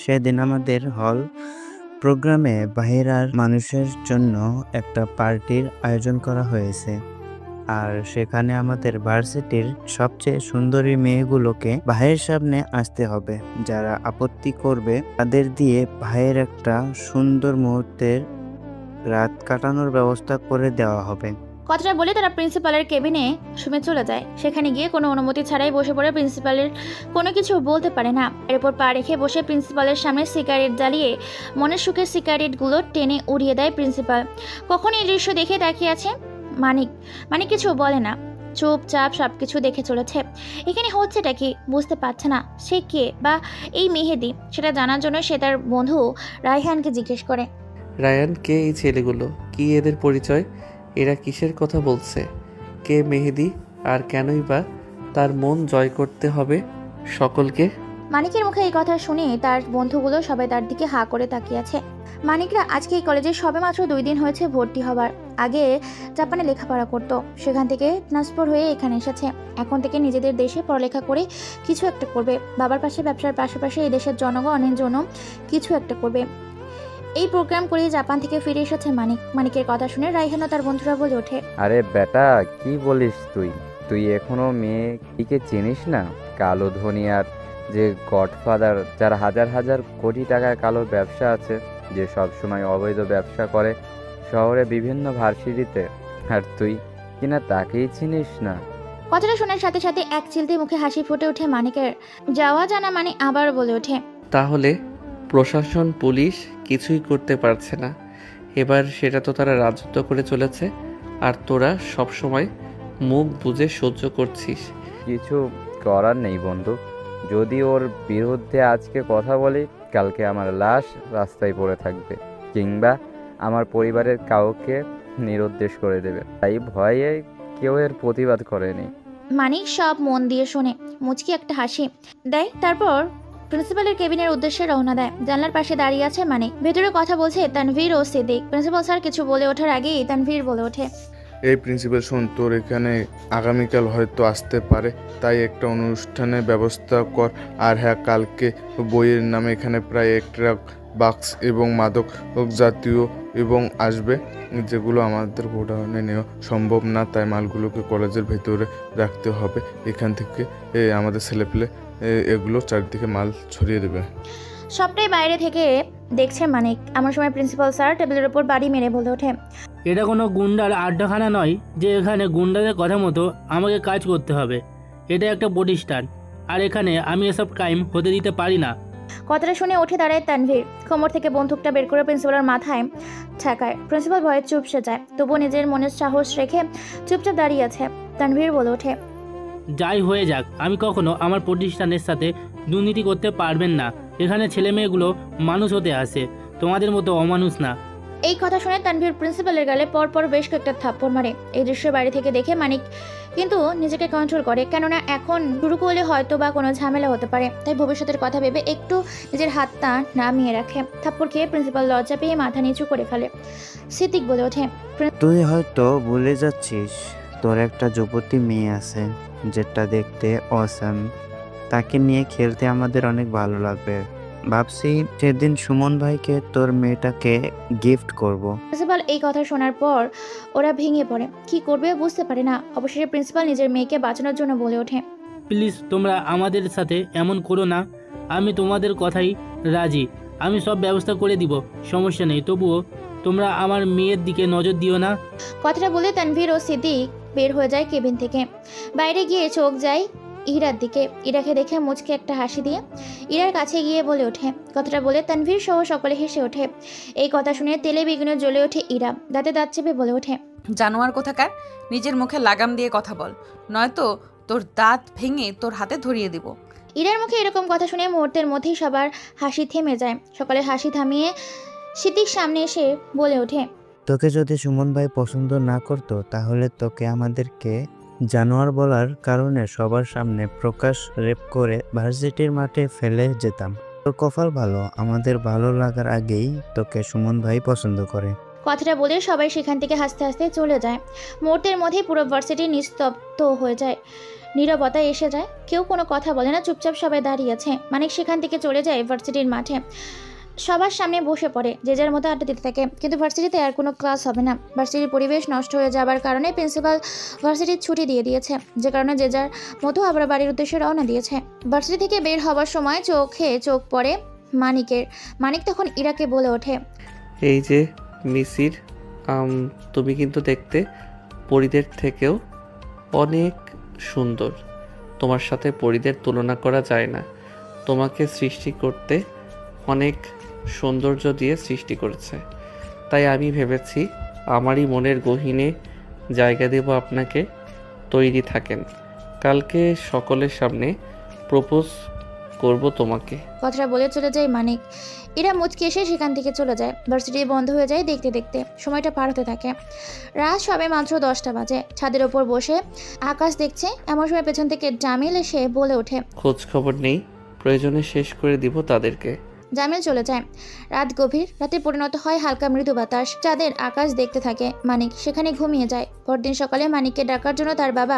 Speaker 8: সেদিন আমাদের হল প্রোগ্রামে বাইরের মানুষের জন্য একটা পার্টির আয়োজন করা হয়েছে। আর সেখানে আমাদের ভার্সিটির সবচেয়ে সুন্দরী মেয়েগুলোকে ভাইয়ের সামনে আসতে হবে। যারা আপত্তি করবে তাদের দিয়ে ভাইয়ের একটা সুন্দর মুহূর্তের রাত কাটানোর ব্যবস্থা করে দেওয়া হবে।
Speaker 3: কথাটা বলে তারা প্রিন্সিপালের কেবিনে শুমে চলে যায়। সেখানে গিয়ে কোনো অনুমতি ছাড়াই বসে পড়ে প্রিন্সিপালের কোনো কিছু বলতে পারে না। এরপর পা রেখে বসে প্রিন্সিপালের সামনে সিগারেট জ্বালিয়ে মনের সুখের সিগারেটগুলো টেনে উড়িয়ে দেয় প্রিন্সিপাল। কখন এই দৃশ্য দেখে তাকিয়ে আছে মানিক কিছু বলে না, চুপচাপ সবকিছু দেখে চলেছে। এখানে হচ্ছেটা কি বুঝতে পারছে না। সে কে বা এই মেহেদি সেটা জানার জন্য সে তার বন্ধু রায়হানকে জিজ্ঞেস করে।
Speaker 1: রায়ান, কে এই ছেলেগুলো? কি এদের পরিচয়? এরা কিসের কথা বলছে? কে মেহেদি, আর কেনই বা তার মন জয় করতে হবে সকলকে?
Speaker 3: মানিকের মুখে এই কথা শুনে তার বন্ধুগুলো সবাই তার দিকে হা করে তাকিয়ে আছে। মানিকরা আজকে এই কলেজে সবেমাত্র 2 দিন হয়েছে ভর্তি হবার। আগে জাপানে লেখাপড়া করতো, সেখান থেকে ট্রান্সফার হয়ে এখানে এসেছে। এখন থেকে নিজেদের দেশে পড়ালেখা করে কিছু একটা করবে। বাবার পাশে ব্যবসার পাশাপাশি এই দেশের জনগণের জন্য কিছু একটা করবে। এই প্রোগ্রাম করে জাপান থেকে ফিরে এসেছে মানিকের কথা শুনে রায়হান ও তার বন্ধুরা বলে ওঠে,
Speaker 6: আরে বেটা, কি বলিস তুই এখনো মেয়েটিকে চিনিস না? কালো ধনিয়ার যে গডফাদার, যার হাজার হাজার কোটি টাকার কালো ব্যবসা আছে, যে সব সময় অবৈধ ব্যবসা করে শহরে বিভিন্ন ভার্সিটিতে, আর তুই কিনা তাকেই চিনিস না?
Speaker 3: কথাটা শোনার সাথে সাথে এক চিলতে মুখে হাসি ফুটে ওঠে মানিকের। যাওয়া জানা মানে আবার বলে ওঠে,
Speaker 1: তাহলে প্রশাসন পুলিশ কিছুই করতে পারছে না। এবার সেটা তো তারা রাজত্ব করে চলেছে, আর তোরা সব সময় মুখ বুজে সহ্য করছিস।
Speaker 6: কিছু করার নেই বন্ধু। যদি ওর বিরুদ্ধে আজকে কথা বলি, কালকে আমার লাশ রাস্তায় পড়ে থাকবে, কিংবা আমার পরিবারের কাউকে নিরুদ্দেশ করে দেবে। তাই ভয়ে কেউ এর প্রতিবাদ করেনি।
Speaker 3: মানিক সব মন দিয়ে শোনে, মুচকি একটা হাসি দেয়। তারপর প্রিন্সিপালের কেবিনের উদ্দেশ্যে রওনা দেয়। জানলার পাশে দাঁড়িয়ে আছে মানিক। ভেতরে কথা বলছে তানভীর ও সিদ্দিক। প্রিন্সিপাল স্যার কিছু বলে ওঠার আগেই তানভীর বলে ওঠে,
Speaker 9: এই প্রিন্সিপাল, শোন, তোর এখানে আগামীকাল হয়তো আসতে পারে, তাই একটা অনুষ্ঠানের ব্যবস্থা কর। আর হ্যাঁ, কালকে বইয়ের নামে এখানে প্রায় 1 ট্রাক বাক্স এবং মাদক জাতীয় এবং আসবে, যেগুলো আমাদের গোডাউনে নেওয়া সম্ভব না। তাই মালগুলোকে কলেজের ভেতরে রাখতে হবে। এখান থেকে আমাদের ছেলেপেলে এগুলো চারদিকে মাল ছড়িয়ে দেবে।
Speaker 3: সবটাই বাইরে থেকে দেখছে মানিক। এমন সময় প্রিন্সিপাল স্যার টেবিলের উপর বাড়ি মেরে বলে ওঠে,
Speaker 10: এটা কোনো গুন্ডার আড্ডাখানা নয় যে এখানে গুন্ডাদের কথা মতো আমাকে কাজ করতে হবে। এটা একটা প্রতিষ্ঠান, আর এখানে আমি এসব ক্রাইম হতে দিতে পারি না।
Speaker 3: কথাটা শুনে উঠে দাঁড়ায় তানভীর। কোমর থেকে বন্দুকটা বের করে প্রিন্সিপালের মাথায় ঠেকায়। প্রিন্সিপাল ভয়ে চুপসে যায়, তবুও নিজের মনের সাহস রেখে চুপচাপ দাঁড়িয়ে আছে। তানভীর বলে ওঠে,
Speaker 10: যাই হয়ে যাক, আমি কখনো আমার প্রতিষ্ঠানের সাথে দুর্নীতি করতে পারবেন না। এখানে ছেলে মেয়েগুলো মানুষ হতে আসে, তোমাদের মতো অমানুষ না।
Speaker 3: এই কথা শুনে তানভীর প্রিন্সিপালের গালে পরপর বেশ কয়েকটা থাপ্পড় মারে। এই দৃশ্য বাড়ি থেকে দেখে মানিক কিন্তু নিজেকে কন্ট্রোল করে, কেননা এখন শুরু করলে হয়তো বা কোনো ঝামেলা হতে পারে। তাই ভবিষ্যতের কথা ভেবে একটু নিজের হাতটা নামিয়ে রাখে। থাপ্পড় খেয়ে প্রিন্সিপাল লজ্জা পেয়ে মাথা নিচু করে ফেলে। সিদ্দিক বলে ওঠে,
Speaker 8: তুই হয়তো ভুলে যাচ্ছিস তোর একটা যুবতী মেয়ে আছে যেটা দেখতে অসাম। তাকে নিয়ে খেলতে আমাদের অনেক ভালো লাগবে। ভাবছি সেদিন সুমন ভাইকে তোর মেয়েটাকে গিফট করব।
Speaker 3: প্রিন্সিপাল এই কথা শোনার পর ওরা ভেঙে পড়ে, কি করবে বুঝতে পারে না। অবশেষে প্রিন্সিপাল নিজের মেয়েকে বাঁচানোর জন্য বলে ওঠে,
Speaker 10: প্লিজ তোমরা আমাদের সাথে এমন করো না। আমি তোমাদের কথাই রাজি, আমি সব ব্যবস্থা করে দিব, সমস্যা নেই। তবুও তোমরা আমার মেয়ের দিকে নজর দিও না।
Speaker 3: কথাটা বলে তানভীর ও সিদ্দিক বের হয়ে যায় কেবিন থেকে। বাইরে গিয়ে চোখ যায় ইরার দিকে। ইরাকে দেখে মুচকে একটা হাসি দিয়ে ইরার কাছে গিয়ে বলে ওঠে। কথাটা বলে তানভীর সহ সকলে হেসে ওঠে। এই কথা শুনে তেলে বেগুনে জ্বলে ওঠে ইরা। দাঁতে দাঁত চেপে বলে ওঠে,
Speaker 2: জানোয়ার কোথাকার, নিজের মুখে লাগাম দিয়ে কথা বল, নয়তো তোর দাঁত ভেঙে তোর হাতে ধরিয়ে দিব।
Speaker 3: ইরার মুখে এরকম কথা শুনে মুহূর্তের মধ্যেই সবার হাসি থেমে যায়। সকলের হাসি থামিয়ে সিদ্দিক সামনে এসে বলে ওঠে,
Speaker 8: তোকে যদি সুমন ভাই পছন্দ না করতো তাহলে তোকে আমাদেরকে জানোয়ার বলার কারণে সবার সামনে প্রকাশ রেপ করে ভার্সিটির মাঠে ফেলে যেতাম। তোর কপাল ভালো, আমাদের ভালো লাগার আগেই তোকে সুমন ভাই পছন্দ করে।
Speaker 3: কথাটা বলে সবাই সেখান থেকে হাসতে হাসতে চলে যায়। মুহূর্তের মধ্যেই পুরো ভার্সিটি নিস্তব্ধ হয়ে যায়, নীরবতা এসে যায়। কেউ কোনো কথা বলে না, চুপচাপ সবাই দাঁড়িয়ে আছে। মানিক সেখান থেকে চলে যায় ভার্সিটির মাঠে, সবার সামনে বসে পড়ে, যে যার মতো আড্ডা দিতে থাকে। কিন্তু ভার্সিটিতে আর কোনো ক্লাস হবে না। ভার্সিটির পরিবেশ নষ্ট হয়ে যাবার কারণে প্রিন্সিপাল ভার্সিটির ছুটি দিয়ে দিয়েছে, যে কারণে যে যার মতো আবার বাড়ির উদ্দেশ্যে রওনা দিয়েছে। ভার্সিটি থেকে বের হওয়ার সময় চোখে চোখ পড়ে মানিকের। মানিক তখন ইরাকে বলে ওঠে,
Speaker 1: এই যে মিসির, তুমি কিন্তু দেখতে পরীদের থেকেও অনেক সুন্দর। তোমার সাথে পরীদের তুলনা করা যায় না। তোমাকে সৃষ্টি করতে অনেক সৌন্দর্য দিয়ে সৃষ্টি করেছে। তাই আমি ভেবেছি আমারই মনের গহীনে জায়গা দেব আপনাকে। তৈরি থাকেন, কালকে সকলের সামনে প্রপোজ করব তোমাকে।
Speaker 3: কথাটা বলে চলে যায় মানিক। এরা মুচকি এসে সেখান থেকে চলে যায়। ভার্সিটি বন্ধ হয়ে যায়। দেখতে দেখতে সময়টা পার হতে থাকে। রাত সবে মাত্র 10টা বাজে। ছাদের ওপর বসে আকাশ দেখছে। এমন সময় পেছন থেকে জামিল এসে বলে ওঠে,
Speaker 1: খোঁজ খবর নেই, প্রয়োজনে শেষ করে দিব তাদেরকে।
Speaker 3: জামিল চলে যায়। রাত গভীর। রাতে পরিণত হয় হালকা মৃদু বাতাস। চাঁদের আকাশ দেখতে থাকে মানিক। সেখানে ঘুমিয়ে যায়। পরদিন সকালে মানিককে ডাকার জন্য তার বাবা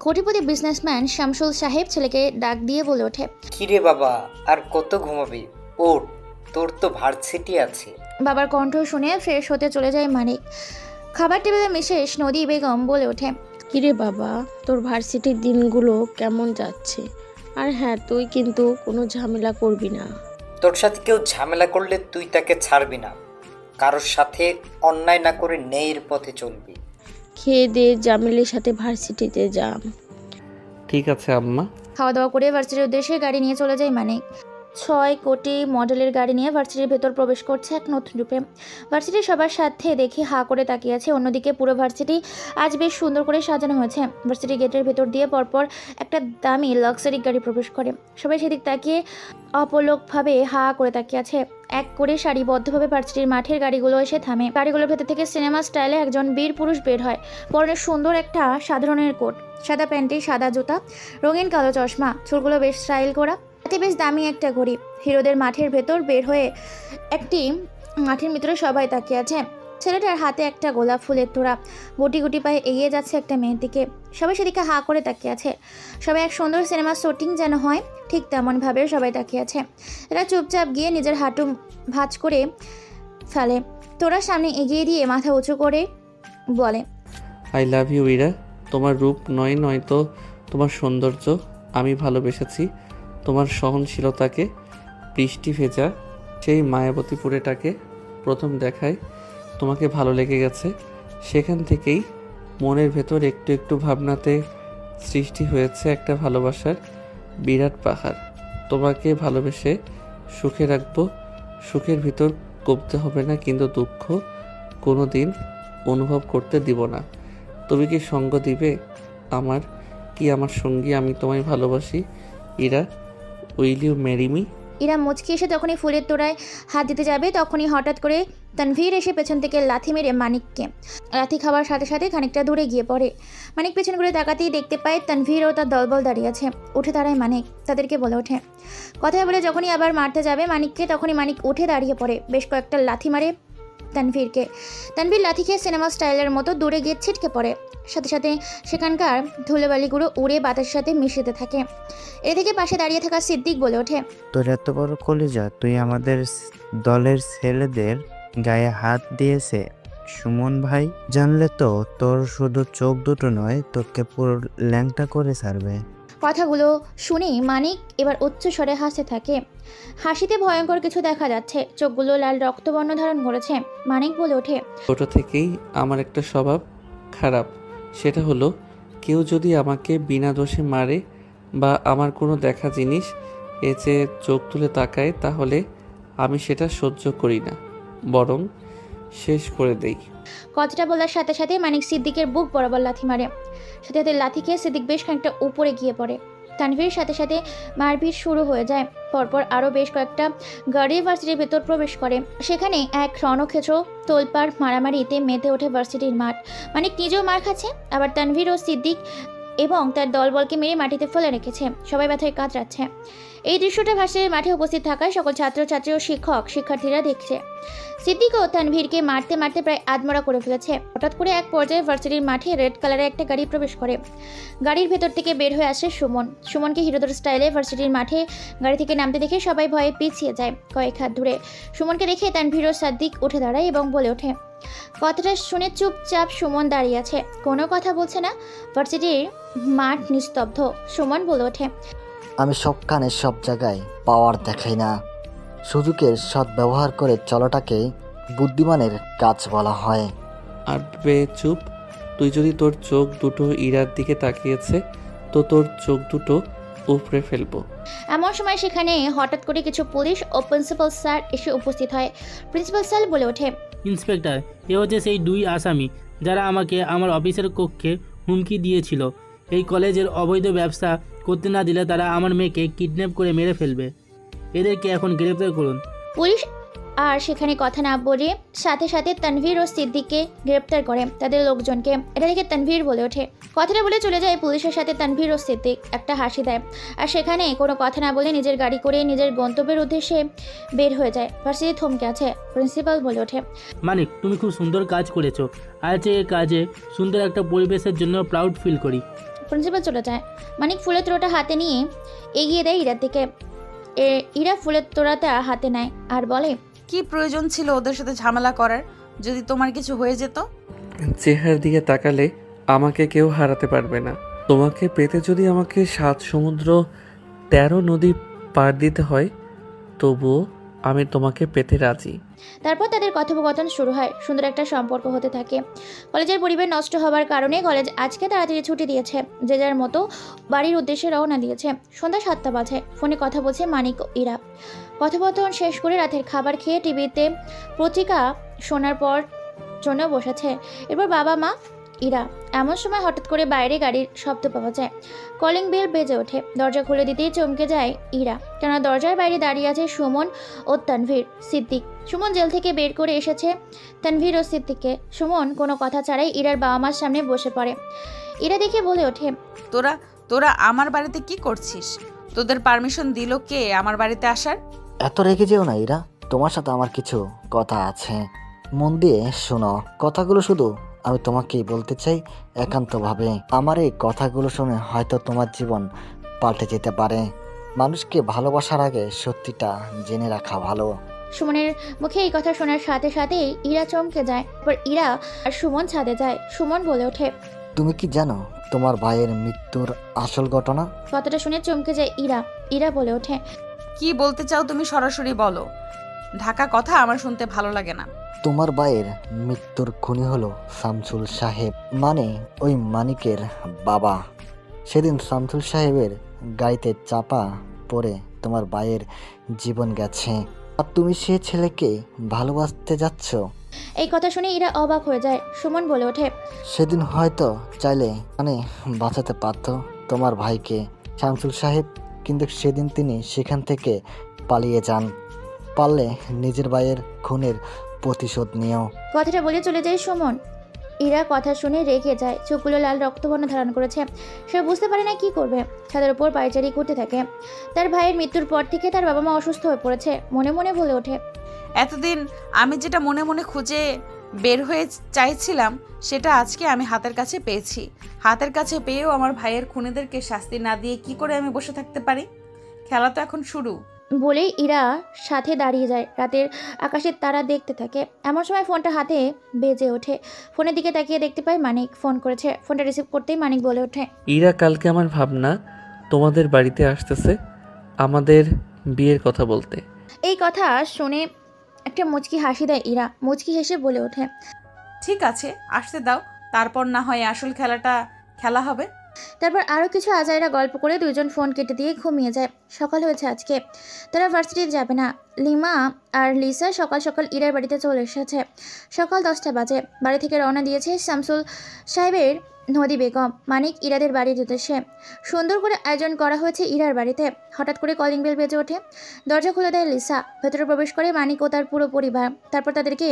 Speaker 3: কোটিপতি বিজনেসম্যান শামসুল সাহেব ছেলেকে ডাক দিয়ে বলে ওঠে,
Speaker 11: কিরে বাবা, আর কত ঘুমাবি? ওঠ, তোর তো ভার্সিটি আছে।
Speaker 3: বাবার কণ্ঠ শুনে ফ্রেশ হতে চলে যায় মানিক। খাবার টেবিলে মিসেস নদী বেগম বলে ওঠে,
Speaker 12: কিরে বাবা, তোর ভার্সিটির দিনগুলো কেমন যাচ্ছে? আর হ্যাঁ, তুই কিন্তু কোনো ঝামেলা করবি না।
Speaker 11: তোর সাথে কেউ ঝামেলা করলে তুই তাকে ছাড়বি না। কারোর সাথে অন্যায় না করে ন্যায়ের পথে চলবি।
Speaker 12: খেয়ে দে, জামিলের সাথে ভার্সিটিতে যা।
Speaker 1: ঠিক আছে আম্মা।
Speaker 3: খাওয়া দাওয়া করে ভার্সিটির উদ্দেশ্যে গাড়ি নিয়ে চলে যায় মানিক। 6 কোটি মডেলের গাড়ি নিয়ে ভার্সিটির ভেতর প্রবেশ করছে এক নতুন রূপে। ভার্সিটির সবার সাথে দেখে হা করে তাকিয়ে আছে। অন্যদিকে পুরো ভার্সিটি আজ বেশ সুন্দর করে সাজানো হয়েছে। ভার্সিটি গেটের ভেতর দিয়ে পরপর একটা দামি লাক্সারি গাড়ি প্রবেশ করে। সবাই সেদিক তাকিয়ে অপলকভাবে হা করে তাকিয়ে আছে। এক করে সারিবদ্ধভাবে ভার্সিটির মাঠের গাড়িগুলো এসে থামে। গাড়িগুলোর ভেতর থেকে সিনেমা স্টাইলে একজন বীর পুরুষ বের হয়। পরনে সুন্দর একটা সাধারণের কোট, সাদা প্যান্টে সাদা জুতা, রঙিন কালো চশমা, চুলগুলো বেশ স্টাইল করা, হাতে বেশ দামি একটা ঘড়ি। হিরোদের মাঠের ভেতর বের হয়ে একটি মাঠের ভিতরে সবাই তাকিয়ে আছে। ছেলেটার হাতে একটা গোলাপ ফুলের তোড়া। গুটি গুটি পায়ে এগিয়ে যাচ্ছে একটা মেয়ের দিকে। সবাই সেদিকে হা করে তাকিয়ে আছে। সবাই এক সুন্দর সিনেমার শুটিং যেন হয় ঠিক তেমনভাবে সবাই তাকিয়ে আছে। এরা চুপচাপ গিয়ে নিজের হাঁটু ভাঁজ করে ফেলে। তোরা সামনে এগিয়ে দিয়ে মাথা উঁচু করে বলে,
Speaker 1: আই লাভ ইউ ইরা। তোমার রূপ নয়তো তোমার সৌন্দর্য আমি ভালোবেসেছি। তোমার সহনশীলতাকে, বৃষ্টি ভেজা সেই মায়াবতীপুরেটাকে প্রথম দেখায় তোমাকে ভালো লেগে গেছে। সেখান থেকেই মনের ভেতর একটু একটু ভাবনাতে সৃষ্টি হয়েছে একটা ভালোবাসার বিরাট পাহাড়। তোমাকে ভালোবেসে সুখে রাখবো। সুখের ভিতর কমতে হবে না, কিন্তু দুঃখ কোনো দিন অনুভব করতে দিব না। তুমি কি সঙ্গ দিবে আমার সঙ্গী? আমি তোমায় ভালোবাসি Ira. Will you marry me?
Speaker 3: Ira মুচকি এসে যখনই ফুলের তোড়ায় হাত দিতে যাবে তখনই হঠাৎ করে তানভীর এসে পেছন থেকে লাথি মেরে মানিককে লাথি খাওয়ার সাথে সাথে খানিকটা দূরে গিয়ে পড়ে। মানিক পেছন ঘুরে তাকাতেই দেখতে পায় তানভীর ও তার দলবল দাঁড়িয়ে আছে। উঠে দাঁড়ায় মানিক, তাদেরকে বলে ওঠে। কথা বলে যখনই আবার মারতে যাবে মানিককে তখনই মানিক উঠে দাঁড়িয়ে পড়ে, বেশ কয়েকটা লাথি মারে তানভীরকে। তানভীর লাথি খেয়ে সিনেমা স্টাইলের মতো দূরে গিয়ে ছিটকে পড়ে, সাথে সাথে সেখানকার ধুলোবালিগুলো উড়ে বাতাসের সাথে মিশতে থাকে। এদিকে পাশে দাঁড়িয়ে থাকা সিদ্দিক বলে ওঠে,
Speaker 8: তোর এত বড় কলিজা, তুই আমাদের দলের ছেলেদের গায়ে হাত দিয়েছে। সুমন ভাই জানলে তো তোর শুধু চোখ দুটো নয়, তোকে পুরো ল্যাংটা করে ছাড়বে।
Speaker 3: কথাগুলো শুনেই মানিক এবার উচ্চ স্বরে হাসতে থাকে। হাসিতে ভয়ঙ্কর কিছু দেখা যাচ্ছে, চোখগুলো লাল রক্তবর্ণ ধারণ করেছে। মানিক বলে ওঠে,
Speaker 1: ছোট থেকেই আমার একটা স্বভাব খারাপ, সেটা হলো কেউ যদি আমাকে বিনা দোষে মারে বা আমার কোনো দেখা জিনিস এ যে চোখ তুলে তাকায় তাহলে আমি সেটা সহ্য করি না, বরং শেষ করে দেই।
Speaker 3: কথাটা বলার সাথে সাথে মানিক সিদ্দিকের বুক বরাবর লাথি মারে। সাথে সাথে লাথি খেয়ে সিদ্দিক বেশ খানিকটা উপরে গিয়ে পড়ে। তানভীর সাথে সাথে মারপিট শুরু হয়ে যায়। পরপর আরও বেশ কয়েকটা গাড়ি ভার্সিটির ভেতর প্রবেশ করে। সেখানে এক রণক্ষেত্র তোলপাড় মারামারিতে মেতে ওঠে ভার্সিটির মাঠ। মানিক নিজেও মার খাচ্ছে, আবার তানভীর ও সিদ্দিক এবং তার দলবলকে মেরে মাটিতে ফেলে রেখেছে। সবাই ব্যথায় কাতরাচ্ছে। এই দৃশ্যটা ভার্সিটির মাঠে উপস্থিত থাকায় সকল ছাত্রছাত্রী ও শিক্ষার্থীরা দেখছে। সিদ্দিক ও তানভীরকে মারতে মারতে প্রায় আধমরা করে ফেলেছে। হঠাৎ করে এক পর্যায়ে ভার্সিটির মাঠে রেড কালারের একটা গাড়ি প্রবেশ করে। গাড়ির ভেতর থেকে বের হয়ে আসে সুমন। সুমনকে হিরোদের স্টাইলে ভার্সিটির মাঠে গাড়ি থেকে নামতে দেখে সবাই ভয়ে পিছিয়ে যায় কয়েক হাত দূরে। সুমনকে দেখে তানভীর ও সিদ্দিক উঠে দাঁড়ায় এবং বলে ওঠে। কথাটা শুনে চুপচাপ সুমন দাঁড়িয়ে আছে, কোনো কথা বলছে না। ভার্সিটির মাঠ নিস্তব্ধ। সুমন বলে ওঠে,
Speaker 13: আমি সবখানে সব জায়গায় পাওয়ার দেখাই না, সুযোগের সদ্ব্যবহার করে চলাটাকে বুদ্ধিমানের কাজ বলা হয়।
Speaker 1: আর বে চুপ, তুই যদি তোর চোখ দুটো ইরার দিকে তাকিয়েছে তো তোর চোখ দুটো উপড়ে ফেলবো।
Speaker 3: এমন সময় সেখানে হঠাৎ করে কিছু পুলিশ ও প্রিন্সিপাল স্যার এসে উপস্থিত হয়। প্রিন্সিপাল স্যার বলে ওঠে,
Speaker 10: ইন্সপেক্টর, এ হচ্ছে সেই দুই আসামি যারা আমাকে আমার অফিসের কক্ষে হুমকি দিয়েছিল। এই কলেজের অবৈধ ব্যবসা করতে না দিলে তারা আমার মেয়েকে কিডন্যাপ করে মেরে ফেলবে। এদেরকে এখন গ্রেপ্তার করুন।
Speaker 3: পুলিশ আর সেখানে কথা না বলে সাথে সাথে তানভীর ও সিদ্দিককে গ্রেপ্তার করে তাদের লোকজনকে। এটা দেখে তানভীর বলে ওঠে। কথাটা বলে চলে যায় পুলিশের সাথে তানভীর ও সিদ্দিক। একটা হাসি দেয় আর সেখানে কোনো কথা না বলে নিজের গাড়ি করে নিজের গন্তব্যের উদ্দেশ্যে বের হয়ে যায়। ভার্সিটি থমকে আছে। প্রিন্সিপাল বলে ওঠে,
Speaker 10: মানিক, তুমি খুব সুন্দর কাজ করেছো। আজ এই কাজে সুন্দর একটা পরিবেশের জন্য প্রাউড ফিল করি।
Speaker 3: প্রিন্সিপাল চলে যায়। মানিক ফুলের তোড়াটা হাতে নিয়ে এগিয়ে দেয় ইরার দিকে। ইরা ফুলের তোড়াটা হাতে নেয় আর বলে,
Speaker 2: কি প্রয়োজন ছিল ওদের সাথে ঝামেলা করার? যদি তোমার কিছু হয়ে যেত?
Speaker 1: চেহারার দিকে তাকালে আমাকে কেউ হারাতে পারবে না। তোমাকে পেতে যদি আমাকে 7 সমুদ্র 13 নদী পার দিতে হয় তবুও আমি তোমাকে পেতে রাজি।
Speaker 3: তারপর তাদের কথোপকথন শুরু হয়। সুন্দর একটা সম্পর্ক হতে থাকে। কলেজের পরিবেশ নষ্ট হওয়ার কারণে কলেজ আজকে তাড়াতাড়ি ছুটি দিয়েছে। যে যার মতো বাড়ির উদ্দেশ্যে রওনা দিয়েছে। সন্ধ্যা 7টা বাজে। ফোনে কথা বলছে মানিক ও ইরা। কথোপকথন শেষ করে রাতের খাবার খেয়ে টিভিতে পত্রিকা শোনার পর জন্য বসেছে। এরপর বাবা মা ইরা। এমন সময় হঠাৎ করে বাইরে গাড়ির শব্দ পাওয়া যায়। কলিং বেল বেজে ওঠে। দরজা খুলে দিতেই চমকে যায় ইরা, কেননা দরজার বাইরে দাঁড়িয়ে আছে সুমন ও তানভীর। সিদ্দিক। সুমন জেল থেকে বের করে এসেছে তানভীর ও সিদ্দিককে। সুমন কোনো কথা ছাড়াই ইরার বাবা মার সামনে বসে পড়ে। ইরা দেখে বলে ওঠে,
Speaker 2: তোরা আমার বাড়িতে কি করছিস? তোদের পারমিশন দিল কে আমার বাড়িতে আসার?
Speaker 13: এত রেগে যেও না ইরা, তোমার সাথে আমার কিছু কথা আছে, মন দিয়ে শোনো। কথাগুলো শুধু আমি তোমাকেই বলতে চাই একান্তভাবে। আমার এই কথাগুলো শুনে হয়তো তোমার জীবন পাল্টে যেতে পারে। মানুষকে ভালোবাসার আগে সত্যিটা জেনে রাখা ভালো।
Speaker 3: সুমনের মুখে এই কথা শোনার সাথে সাথেই ইরা চমকে যায়। এরপর ইরা আর সুমন ছাদে যায়। সুমন বলে ওঠে,
Speaker 13: তুমি কি জানো তোমার ভাইয়ের মৃত্যুর আসল ঘটনা?
Speaker 3: কথাটা শুনে চমকে যায় ইরা। ইরা বলে ওঠে,
Speaker 2: কি বলতে চাও তুমি সরাসরি বলো। ঢাকা কথা আমার শুনতে ভালো লাগে না।
Speaker 13: তোমার ভাইয়ের মৃত্যুর খুনি হলো শামসুল সাহেব, মানে ওই মানিকের বাবা। সেদিন শামসুল সাহেবের গাড়িতে চাপা পড়ে তোমার ভাইয়ের জীবন গেছে, আর তুমি সে ছেলেকে ভালোবাসতে যাচ্ছ।
Speaker 3: এই কথা শুনে ইরা অবাক হয়ে যায়। সুমন বলে ওঠে,
Speaker 13: সেদিন হয়তো চাইলে বাঁচাতে পারত তোমার ভাইকে শামসুল সাহেব, কিন্তু সেদিন তিনি সেখান থেকে পালিয়ে যান। পারলে নিজের ভাইয়ের খুনের প্রতিশোধ নিয়েও।
Speaker 3: কথাটা বলে চলে যায় সুমন। ইরা কথা শুনে রেগে যায়, চোখগুলো লাল রক্তবর্ণ ধারণ করেছে। সে বুঝতে পারে না কি করবে। ছাদের উপর পায়চারি করতে থাকে। তার ভাইয়ের মৃত্যুর পর থেকে তার বাবা মা অসুস্থ হয়ে পড়েছে। মনে মনে বলে ওঠে,
Speaker 2: এতদিন আমি যেটা মনে মনে খুঁজে বের হয়ে চাইছিলাম সেটা আজকে আমি হাতের কাছে পেয়েছি। হাতের কাছে পেয়েও আমার ভাইয়ের খুনিদেরকে শাস্তি না দিয়ে কি করে আমি বসে থাকতে পারি? খেলা তো এখন শুরু।
Speaker 3: বলেই ইরা সাথে দাঁড়িয়ে যায়। রাতের আকাশের তারা দেখতে থাকে। এমন সময় ফোনটা হাতে বেজে ওঠে। ফোনের দিকে তাকিয়ে দেখতে পায় মানিক ফোন করেছে। ফোনটা রিসিভ করতেই মানিক বলে ওঠে,
Speaker 1: ইরা, কালকে আমার ভাবনা তোমাদের বাড়িতে আসতেছে আমাদের বিয়ের কথা বলতে।
Speaker 3: এই কথা শুনে একটা মুচকি হাসি দেয় ইরা। মুচকি হেসে বলে ওঠে,
Speaker 2: ঠিক আছে, আসতে দাও, তারপর না হয় আসল খেলাটা খেলা হবে।
Speaker 3: তারপর আরও কিছু আজাইরা গল্প করে দুইজন ফোন কেটে দিয়ে ঘুমিয়ে যায়। সকাল হয়েছে আজকে। তারা ভার্সিটিতে যাবে না। লিমা আর লিসা সকাল সকাল ইরার বাড়িতে চলে এসেছে। সকাল 10টা বাজে। বাড়ি থেকে রওনা দিয়েছে শামসুল সাহেবের নদী বেগম। মানিক ইরাদের বাড়ির উদ্দেশ্যে। সুন্দর করে আয়োজন করা হয়েছে ইরার বাড়িতে। হঠাৎ করে কলিং বেল বেজে ওঠে। দরজা খুলে দেয় লিসা। ভেতরে প্রবেশ করে মানিক ও তার পুরো পরিবার। তারপর তাদেরকে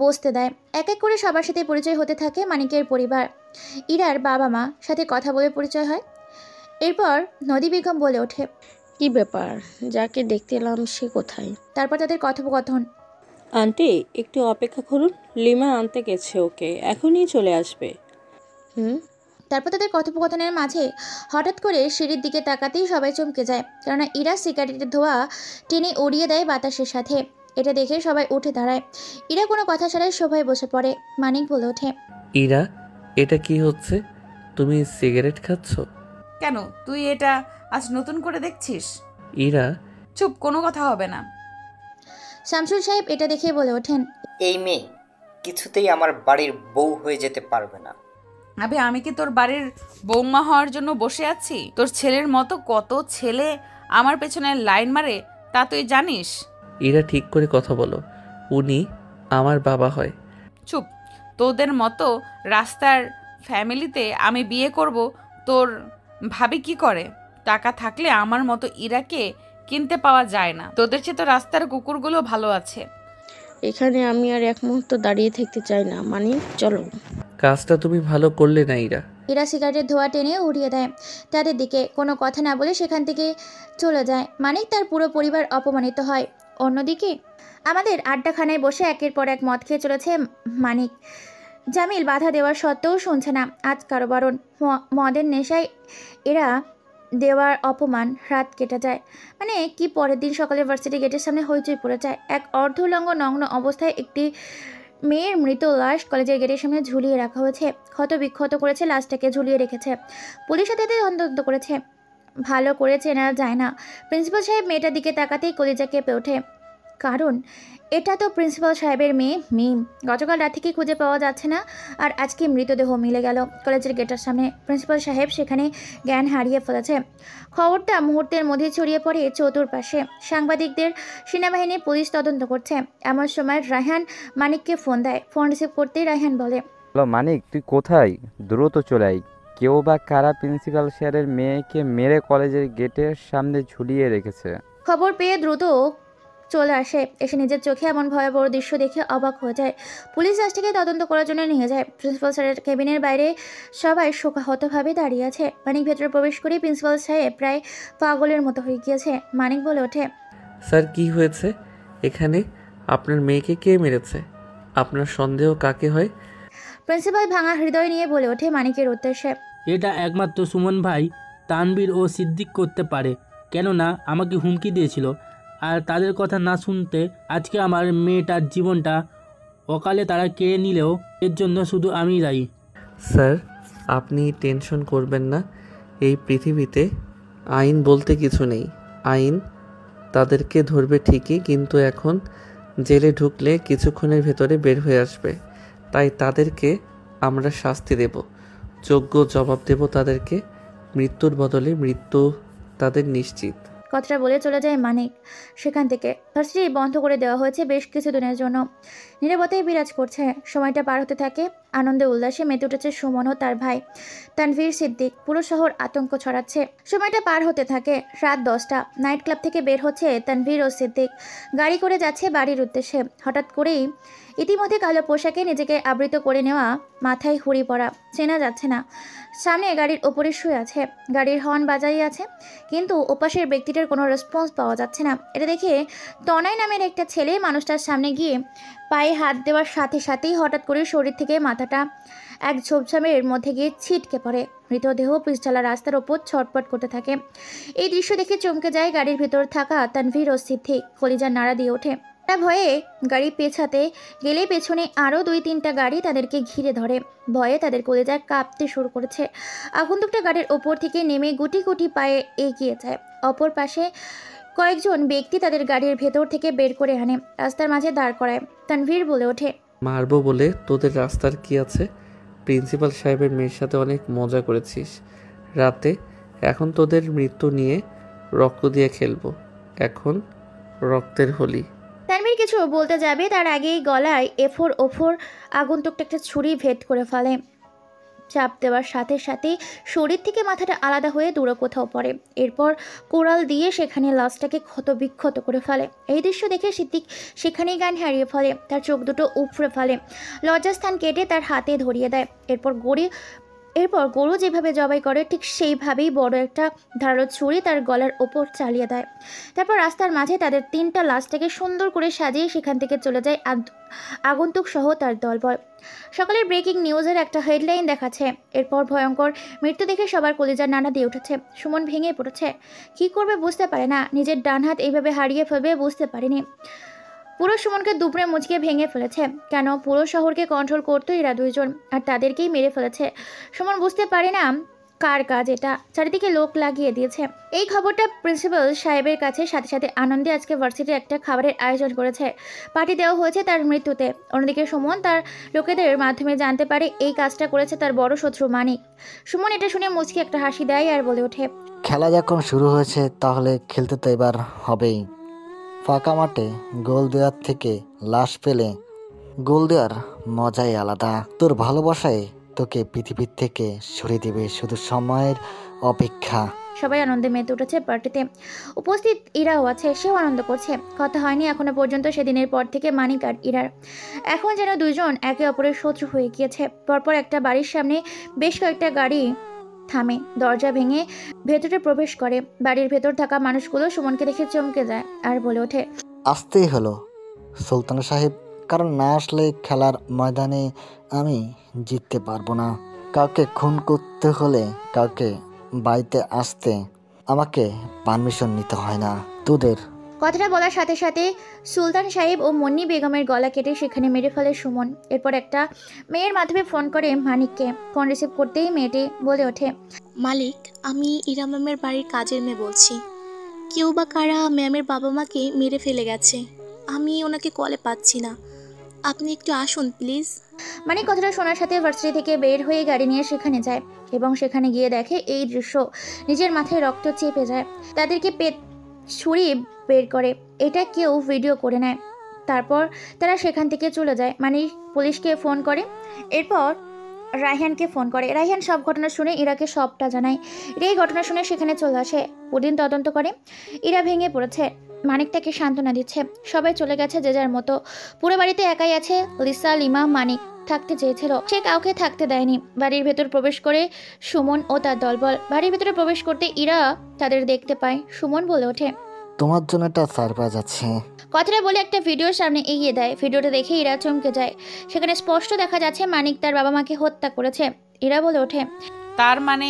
Speaker 3: বসতে দেয়। এক এক করে সবার সাথে পরিচয় হতে থাকে মানিকের পরিবার। ইরার বাবা মা সাথে কথা বলে পরিচয় হয়। এরপর নদী বেগম বলে ওঠে,
Speaker 12: কি ব্যাপার, যাকে দেখতে এলাম সে কোথায়?
Speaker 3: তারপর তাদের কথোপকথন।
Speaker 14: আন্টি একটু অপেক্ষা করুন, লিমা আনতে গেছে ওকে, এখনই চলে আসবে।
Speaker 3: তারপর তাদের কথোপকথনের মাঝে হঠাৎ করে সিঁড়ির দিকে তাকাতেই সবাই চমকে যায়। কেননা ইরা সিগারেটের ধোঁয়া টেনে উড়িয়ে দেয় বাতাসের সাথে। এটা দেখে সবাই উঠে দাঁড়ায়। ইরা কোনো কথা ছাড়াই সবাই বসে পড়ে। মানিক বলে ওঠে,
Speaker 1: ইরা, এটা কি হচ্ছে? তুমি সিগারেট খাচ্ছ?
Speaker 2: কেন, তুই এটা আজ নতুন করে দেখছিস?
Speaker 1: ইরা,
Speaker 2: চুপ, কোনো কথা হবে না।
Speaker 3: শামসুল সাহেব এটা দেখে বলে ওঠেন,
Speaker 11: এই মেয়ে কিছুতেই আমার বাড়ির বউ হয়ে যেতে পারবে না।
Speaker 2: আবে, আমি কি তোর বাড়ির বৌমা হওয়ার জন্য বসে আছি? তোর ছেলের মতো কত ছেলে আমার পেছনে লাইন মারে তা তুই জানিস?
Speaker 1: ইরা, ঠিক করে কথা বলো। উনি আমার বাবা হয়।
Speaker 2: চুপ, তোদের মতো রাস্তার ফ্যামিলিতে আমি বিয়ে করব? তোর ভাবি কি করে? টাকা থাকলে আমার মতো ইরাকে কিনতে পাওয়া যায় না। তোদের চেয়ে তো রাস্তার কুকুরগুলো ভালো আছে।
Speaker 12: এখানে আমি আর এক মুহূর্ত দাঁড়িয়ে থাকতে চাই না, মানে চলো।
Speaker 1: কাজটা তুমি ভালো করলে না ইরা।
Speaker 3: ইরা সিগারেটের ধোঁয়া টেনে উড়িয়ে দেয় তাদের দিকে। কোনো কথা না বলে সেখান থেকে চলে যায়। মানিক তার পুরো পরিবার অপমানিত হয়। অন্যদিকে আমাদের আড্ডাখানায় বসে একের পর এক মদ খেয়ে চলেছে মানিক। জামিল বাধা দেওয়ার সত্ত্বেও শুনছে না আজ কারো বারণ। মদের নেশায় এরা দেওয়ার অপমান রাত কেটে যায়। মানে কি, পরের দিন সকালে ভার্সিটি গেটের সামনে হইচই পড়ে যায়। এক অর্ধউলঙ্গ নগ্ন অবস্থায় একটি মেয়ের মৃত লাশ কলেজের গেটের সামনে ঝুলিয়ে রাখা হয়েছে। ক্ষত বিক্ষত করেছে লাশটাকে ঝুলিয়ে রেখেছে। পুলিশ সাথে তদন্ত করেছে। ভালো করে চেনা যায় না। প্রিন্সিপাল সাহেব মেয়েটার দিকে তাকাতেই কলিজা কেঁপে ওঠে। কারণ এটা তো প্রিন্সিপাল সাহেবের মেয়ে মিম। গতকাল রাত থেকে খুঁজে পাওয়া যাচ্ছে না, আর আজকে মৃতদেহ মিলে গেল কলেজের গেটের সামনে। প্রিন্সিপাল সাহেব সেখানে জ্ঞান হারিয়ে ফেলেছে। খবরটা মুহূর্তের মধ্যে ছড়িয়ে পড়ে চতুর্পাশে। সাংবাদিকদের, সেনাবাহিনী, পুলিশ তদন্ত করছে। এমন সময় রায়হান মানিককে ফোন দেয়। ফোন রিসিভ করতেই রায়হান বলে,
Speaker 6: হ্যালো মানিক, তুই কোথায়? দ্রুত চলে আয়। কেউ বা কারা প্রিন্সিপাল স্যারের মেয়েকে মেরে কলেজের গেটের সামনে ঝুলিয়ে রেখেছে।
Speaker 3: খবর পেয়ে দ্রুত চলে আসে। এসে নিজের চোখে এমন ভয়াবহ দৃশ্য দেখে অবাক হয়ে যায়। পুলিশ লাশটাকে তদন্ত করার জন্য নিয়ে যায়। প্রিন্সিপাল স্যারের কেবিনের বাইরে সবাই শোকাহতভাবে দাঁড়িয়ে আছে। মানিক ভেতরে প্রবেশ করে প্রিন্সিপাল সাহেব প্রায় পাগলের মতো হয়ে গিয়েছে। মানিক বলে ওঠে,
Speaker 1: স্যার, কি হয়েছে এখানে? আপনার মেয়েকে কে মেরেছে? আপনার সন্দেহ কাকে হয়?
Speaker 3: প্রিন্সিপাল ভাঙা হৃদয় নিয়ে বলে ওঠে মানিকের উদ্দেশ্যে,
Speaker 10: এটা একমাত্র সুমন ভাই, তানবীর ও সিদ্দিক করতে পারে। কেননা আমাকে হুমকি দিয়েছিল, আর তাদের কথা না শুনতে আজকে আমার মেয়েটার জীবনটা অকালে তারা কেড়ে নিলেও এর জন্য শুধু আমিই দায়ী।
Speaker 1: স্যার, আপনি টেনশন করবেন না। এই পৃথিবীতে আইন বলতে কিছু নেই। আইন তাদেরকে ধরবে ঠিকই, কিন্তু এখন জেলে ঢুকলে কিছুক্ষণের ভেতরে বের হয়ে আসবে। তাই তাদেরকে আমরা শাস্তি দেব, যোগ্য জবাব দেব তাদেরকে। মৃত্যুর বদলে মৃত্যু তাদের নিশ্চিত।
Speaker 3: কথাটা বলে চলে যায় মানিক সেখান থেকে। ভার্সিটি বন্ধ করে দেওয়া হয়েছে বেশ কিছুদিনের জন্য। নীরবতায় বিরাজ করছে। সময়টা পার হতে থাকে। আনন্দে উল্লাসে মেতে উঠেছে সুমন ও তার ভাই তানভীর সিদ্দিক। পুরো শহর আতঙ্ক ছড়াচ্ছে। সময়টা পার হতে থাকে। রাত 10টা। নাইট ক্লাব থেকে বের হচ্ছে তানভীর ও সিদ্দিক। গাড়ি করে যাচ্ছে বাড়ির উদ্দেশ্যে। হঠাৎ করেই ইতিমধ্যে কালো পোশাকে নিজেকে আবৃত করে নেওয়া, মাথায় হুড়ি পরা, চেনা যাচ্ছে না। সামনে গাড়ির ওপরে শুয়ে আছে, গাড়ির হর্ন বাজাই আছে, কিন্তু ওপাশের ব্যক্তিটার কোনো রেসপন্স পাওয়া যাচ্ছে না। এটা দেখে তনয় নামের একটা ছেলে মানুষটার সামনে গিয়ে পায়ে হাত দেওয়ার সাথে সাথেই হঠাৎ করে শরীর থেকে মাথাটা এক ঝোপঝামের মধ্যে গিয়ে ছিটকে পড়ে। মৃতদেহ পিছচালা রাস্তার ওপর ছটপট করতে থাকে। এই দৃশ্য দেখে চমকে যায় গাড়ির ভেতর থাকা তানভীর ও সিদ্দিক। কলিজার নাড়া দিয়ে ওঠে। তারা ভয়ে গাড়ি পেছাতে গেলে পেছনে আরও 2-3টা গাড়ি তাদেরকে ঘিরে ধরে। ভয়ে তাদের কলিজা কাঁপতে শুরু করেছে। আগন্তুকটা গাড়ির ওপর থেকে নেমে গুটি গুটি পায়ে এগিয়ে যায়। অপর পাশে কয়েকজন ব্যক্তি তাদের গাড়ির ভেতর থেকে বের করে আনে, রাস্তার মাঝে দাঁড় করায়। তানভীর বলে ওঠে,
Speaker 1: মারবো বলে তোদের রাস্তার কি আছে? প্রিন্সিপাল সাহেবের মেয়ের সাথে অনেক মজা করেছিস রাতে, এখন তোদের মৃত্যু নিয়ে রক্ত দিয়ে খেলবো। এখন রক্তের হোলি।
Speaker 3: তানভীর কিছু বলতে যাবে তার আগেই গলায় এফোর ওফোর আগন্তুকটা একটা ছুরি ভেদ করে ফেলে। চাপ দেওয়ার সাথে সাথেই শরীর থেকে মাথাটা আলাদা হয়ে দূরে কোথাও পড়ে। এরপর কোরাল দিয়ে সেখানে লাশটাকে ক্ষতবিক্ষত করে ফেলে। এই দৃশ্য দেখে সিদ্দিক সেখানেই জ্ঞান হারিয়ে ফেলে। তার চোখ দুটো উপড়ে ফেলে, লজ্জাস্থান কেটে তার হাতে ধরিয়ে দেয়। এরপর গরু যেভাবে জবাই করে ঠিক সেইভাবেই বড় একটা ধারালো ছুরি তার গলার ওপর চালিয়ে দেয়। তারপর রাস্তার মাঝে তাদের 3টা লাশটাকে সুন্দর করে সাজিয়ে সেখান থেকে চলে যায় আগন্তুক সহ তার দলবল। সকালের ব্রেকিং নিউজের একটা হেডলাইন দেখাচ্ছে, এরপর ভয়ঙ্কর মৃত্যু দেখে সবার কলিজার নানা দিয়ে উঠেছে। সুমন ভেঙে পড়েছে। কি করবে বুঝতে পারে না। নিজের ডান হাত এইভাবে হারিয়ে ফেলবে বুঝতে পারেনি। পুরো সুমনকে দুপুরে মুচকে ভেঙে ফেলেছে। কেন পুরো শহরকে কন্ট্রোল করতো এরা দুইজন, আর তাদেরকেই মেরে ফেলেছে। সুমন বুঝতে পারে না কার কাজ এটা। চারিদিকে লোক লাগিয়ে দিয়েছে। এই খবরটা প্রিন্সিপাল সাহেবের কাছে সাথে সাথে আনন্দে আজকে ভার্সিটির একটা খাবারের আয়োজন করেছে। পার্টি দেওয়া হয়েছে তার মৃত্যুতে। অন্যদিকে সুমন তার লোকেদের মাধ্যমে জানতে পারে এই কাজটা করেছে তার বড় শত্রু মানিক। সুমন এটা শুনে মুচকি একটা হাসি দেয় আর বলে ওঠে,
Speaker 13: খেলা যখন শুরু হয়েছে তাহলে খেলতে তো এবার হবেই। ফাঁকা মাঠে গোল দেওয়ার থেকে লাশ পেলে গোল দেওয়ার মজাই আলাদা। তোর ভালোবাসায় তোকে পৃথিবীর থেকে সরিয়ে দেবে, শুধু সময়ের অপেক্ষা।
Speaker 3: সবাই আনন্দে মেতে উঠেছে পার্টিতে। উপস্থিত ইরাও আছে, সেও আনন্দ করছে। কথা হয়নি এখনো পর্যন্ত সেদিনের পর থেকে মানিক আর ইরার। এখন যেন দুইজন একে অপরের শত্রু হয়ে গিয়েছে। পরপর একটা বাড়ির সামনে বেশ কয়েকটা গাড়ি থামে, দরজা ভেঙে ভেতরে প্রবেশ করে। বাড়ির ভেতর থাকা মানুষগুলো সুমনকে দেখে চমকে যায় আর বলে ওঠে,
Speaker 13: আসতেই হলো সুলতান সাহেব, কারণ না আসলে খেলার ময়দানে আমি জিততে পারবো না। কাউকে খুন করতে হলে কাউকে বাড়িতে আসতে আমাকে পারমিশন নিতে হয় না তোদের।
Speaker 3: কথাটা বলার সাথে সাথে সুলতান সাহেব ও মন্নি বেগমের গলা কেটে সেখানে মেরে ফেলে সুমন। এরপর একটা মেয়ের মাধ্যমে ফোন করে মানিককে। ফোন রিসিভ করতেই মেয়েটি বলে ওঠে,
Speaker 4: মালিক, আমি ইরা ম্যামের বাড়ির কাজের মেয়ে বলছি। কেউ বা কারা ম্যামের বাবা মাকে মেরে ফেলে গেছে। আমি ওনাকে কলে পাচ্ছি না, আপনি একটু আসুন প্লিজ।
Speaker 3: মানে কথাটা শোনার সাথে ভার্সিটি থেকে বের হয়ে গাড়ি নিয়ে সেখানে যায় এবং সেখানে গিয়ে দেখে এই দৃশ্য। নিজের মাথায় রক্ত চেপে যায়। তাদেরকে ছুরি বের করে। এটা কেউ ভিডিও করে নেয়। তারপর তারা সেখান থেকে চলে যায়। মানে পুলিশকে ফোন করে। এরপর রায়হানকে ফোন করে। রায়হান সব ঘটনা শুনে ইরাকে সবটা জানায়। এই ঘটনা শুনে সেখানে চলে আসে। পুদিন তদন্ত করে। ইরা ভেঙে পড়েছে। মানিক তাকে সান্ত্বনা দিচ্ছে। সবাই চলে গেছে যে যার মতো। পুরো বাড়িতে একাই আছে লিসা, লিমা। মানিক থাকতে চেয়েছিল, সে কাউকে থাকতে দেয়নি। বাড়ির ভেতর প্রবেশ করে সুমন ও তার দলবল। বাড়ির ভেতরে প্রবেশ করতে ইরা তাদের দেখতে পায়। সুমন বলে ওঠে,
Speaker 13: তোমার জন্য একটা সারপ্রাইজ আছে।
Speaker 3: কথাটা বলে একটা ভিডিওর সামনে এগিয়ে দেয়। ভিডিওটা দেখে ইরা চমকে যায়। সেখানে স্পষ্ট দেখা যাচ্ছে মানিক তার বাবা মাকে হত্যা করেছে। ইরা বলে ওঠে,
Speaker 2: তার মানে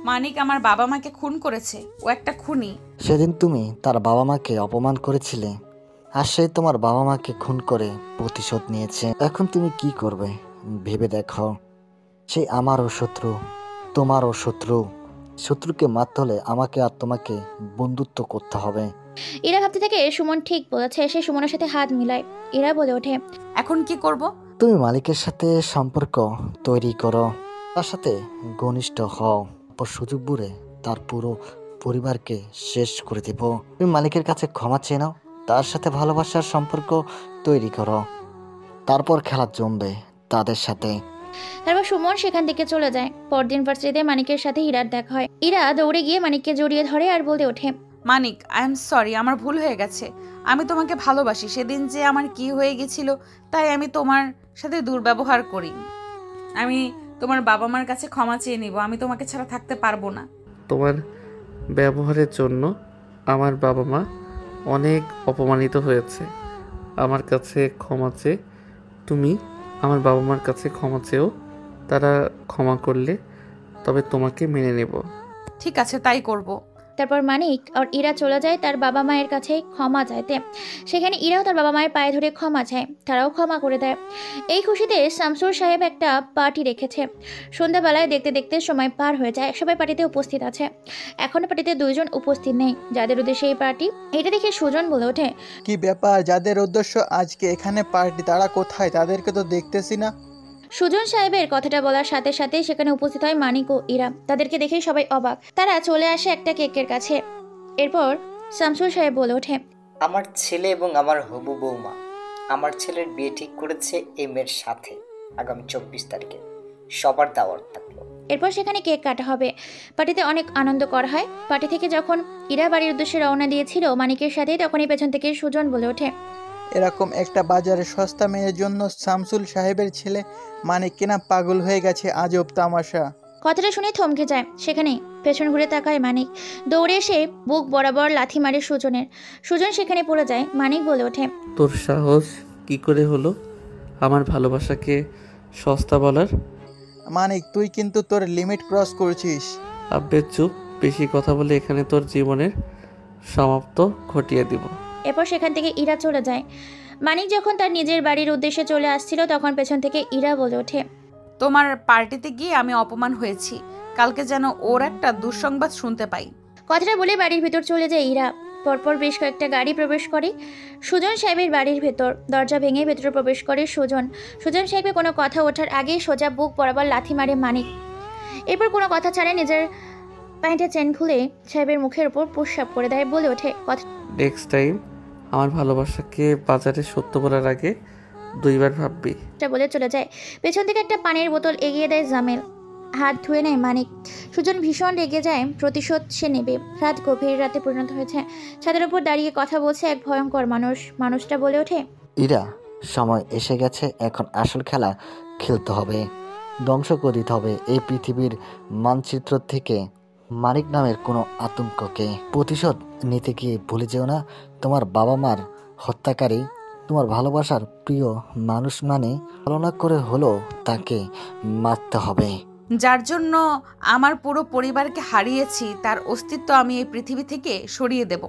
Speaker 2: মানিক আমার বাবা মাকে খুন করেছে? ও একটা খুনি।
Speaker 13: সেদিন তুমি তার বাবা মাকে অপমান করেছিলে, আর সে তোমার বাবা মাকে খুন করে প্রতিশোধ নিয়েছে। এখন তুমি কি করবে ভেবে দেখো। সে আমারও শত্রু, তোমারও শত্রু। শত্রুকে মারতে হলে আমাকে আর তোমাকে বন্ধুত্ব করতে হবে।
Speaker 3: ইরা ভাবতে থাকে সুমন ঠিক বলেছে। সে সুমনের সাথে হাত মিলায়। ইরা বলে ওঠে,
Speaker 2: এখন কি করব?
Speaker 13: তুমি মালিকের সাথে সম্পর্ক তৈরি করো, তার সাথে ঘনিষ্ঠ হও। সুযোগ বুড়ে তার পুরো পরিবারকে শেষ করে দেব। তুমি মালিকের কাছে ক্ষমা চেয়ে নাও, তার সাথে ভালোবাসার সম্পর্ক তৈরি করো। তারপর খেলা জমবে তাদের সাথে।
Speaker 3: তারপর সুমন সেখান থেকে চলে যায়। পরদিন ভার্সিটিতে মানিকের সাথে ইরার দেখা হয়। ইরা দৌড়ে গিয়ে মানিককে জড়িয়ে ধরে আর বলে ওঠে,
Speaker 2: মানিক, আই এম সরি, আমার ভুল হয়ে গেছে। আমি তোমাকে ভালোবাসি। সেদিন যে আমার কি হয়ে গেছিল তাই আমি তোমার সাথে দুর্ব্যবহার করি। আমি তোমার বাবা মার কাছে ক্ষমা চেয়ে নিব। আমি তোমাকে ছাড়া থাকতে পারবো না।
Speaker 1: তোমার ব্যবহারের জন্য আমার বাবা মা অনেক অপমানিত হয়েছে। আমার কাছে ক্ষমা চেয়ে তুমি আমার বাবা মার কাছে ক্ষমা চেয়েও তারা ক্ষমা করলে তবে তোমাকে মেনে নেব।
Speaker 2: ঠিক আছে, তাই করব।
Speaker 3: তারপর মানিক আর ইরা চলে যায় তার বাবা মায়ের কাছে ক্ষমা চাইতে। সেখানে ইরাও তার বাবা মায়ের পায়ে ধরে ক্ষমা চায়, তারাও ক্ষমা করে দেয়। এই খুশিতে শামসুর সাহেব একটা পার্টি রেখেছে। সন্ধ্যাবেলায় দেখতে দেখতে সময় পার হয়ে যায়। সবাই পার্টিতে উপস্থিত আছে। এখনো পার্টিতে 2 জন উপস্থিত নেই, যাদের উদ্দেশ্যে এই পার্টি। এটা দেখে সুজন বলে ওঠে,
Speaker 15: কি ব্যাপার, যাদের উদ্দেশ্য আজকে এখানে পার্টি তারা কোথায়? তাদেরকে তো দেখতেছি না।
Speaker 3: সুজন সাহেবের কথাটা বলার সাথে সাথে সেখানে উপস্থিত হয় মানিক ও ইরা। তাদেরকে দেখেই সবাই অবাক। তারা চলে আসে একটা কেকের কাছে। এরপর শামসুর সাহেব বলে ওঠে,
Speaker 11: আমার ছেলে এবং আমার হবু বৌমা আমার ছেলের বিয়ে ঠিক করেছে এই মেয়ের সাথে আগামী 24 তারিখে। সবার দাওয়াত থাকলো।
Speaker 3: এরপর সেখানে কেক কাটা হবে। পার্টিতে অনেক আনন্দ করা হয়। পার্টি থেকে যখন ইরা বাড়ির উদ্দেশ্যে রওনা দিয়েছিল মানিকের সাথে, তখনই পেছন থেকে সুজন বলে ওঠে,
Speaker 15: এরকম একটা বাজারে সস্তা মেয়ের জন্য শামসুল সাহেবের ছেলে মানিক কিনা পাগল হয়ে গেছে। আজব তামাশা।
Speaker 3: কথাটা শুনে থমকে যায়। সেখানে পেছন ঘুরে তাকায় মানিক। দৌড়ে এসে বুক বরাবর লাথি মারে সুজনের। সুজন সেখানে পড়ে যায়। মানিক বলে ওঠে,
Speaker 1: তোর সাহস কি করে হলো আমার ভালোবাসাকে সস্তা বলার?
Speaker 15: মানিক, তুই কিন্তু তোর লিমিট ক্রস করছিস।
Speaker 1: আব্বে চুপ, বেশি কথা বলে এখানে তোর জীবনের সমাপ্ত ঘটিয়ে দিব।
Speaker 3: এরপর সেখান থেকে ইরা চলে যায়। মানিক যখন তার নিজের বাড়ির উদ্দেশ্যে চলে আসছিল তখন পেছন থেকে ইরা বলে ওঠে,
Speaker 2: তোমার পার্টিতে গিয়ে আমি অপমান হয়েছি। কালকে যেন ওর একটা দুঃসংবাদ শুনতে পাই।
Speaker 3: কথাটা বলে বাড়ির ভিতর চলে যায় ইরা। পরপর বেশ কয়েকটা গাড়ি প্রবেশ করে সুজন সাহেবের বাড়ির ভেতর। দরজা ভেঙে ভেতরে প্রবেশ করে সুজন। সুজন সাহেবের কোনো কথা ওঠার আগেই সোজা বুক বরাবর লাথি মারে মানিক। এরপর কোনো কথা ছাড়াই নিজের প্যান্টের চেন খুলে সাহেবের মুখের উপর প্রস্রাব করে দেয়। বলে ওঠে, কথা
Speaker 1: নেক্সট টাইম আমার ভালোবাসাকে বাজারে সত্য বলার আগে 2 বার ভাববি।
Speaker 3: বলে চলে যায়। পেছন থেকে একটা পানির বোতল এগিয়ে দেয় জামেল। হাত ধুয়ে নেয় মানিক। সুজন ভীষণ রেগে যায়। প্রতিশোধ সে নেবে। রাত গভীর রাতে পরিণত হয়েছে। ছাদের উপর দাঁড়িয়ে কথা বলছে এক ভয়ঙ্কর মানুষ। মানুষটা বলে ওঠে,
Speaker 13: ইরা, সময় এসে গেছে। এখন আসল খেলা খেলতে হবে। ধ্বংস করে দিতে হবে এই পৃথিবীর মানচিত্র থেকে মানিক নামের কোনো আতঙ্ককে। প্রতিশোধ নিতে গিয়ে ভুলে যেও না তোমার বাবা মার হত্যাকারী তোমার ভালোবাসার প্রিয় মানুষ, মানে ছলনা করে হলেও তাকে মারতে হবে।
Speaker 2: যার জন্য আমার পুরো পরিবারকে হারিয়েছি তার অস্তিত্ব আমি এই পৃথিবী থেকে সরিয়ে দেব।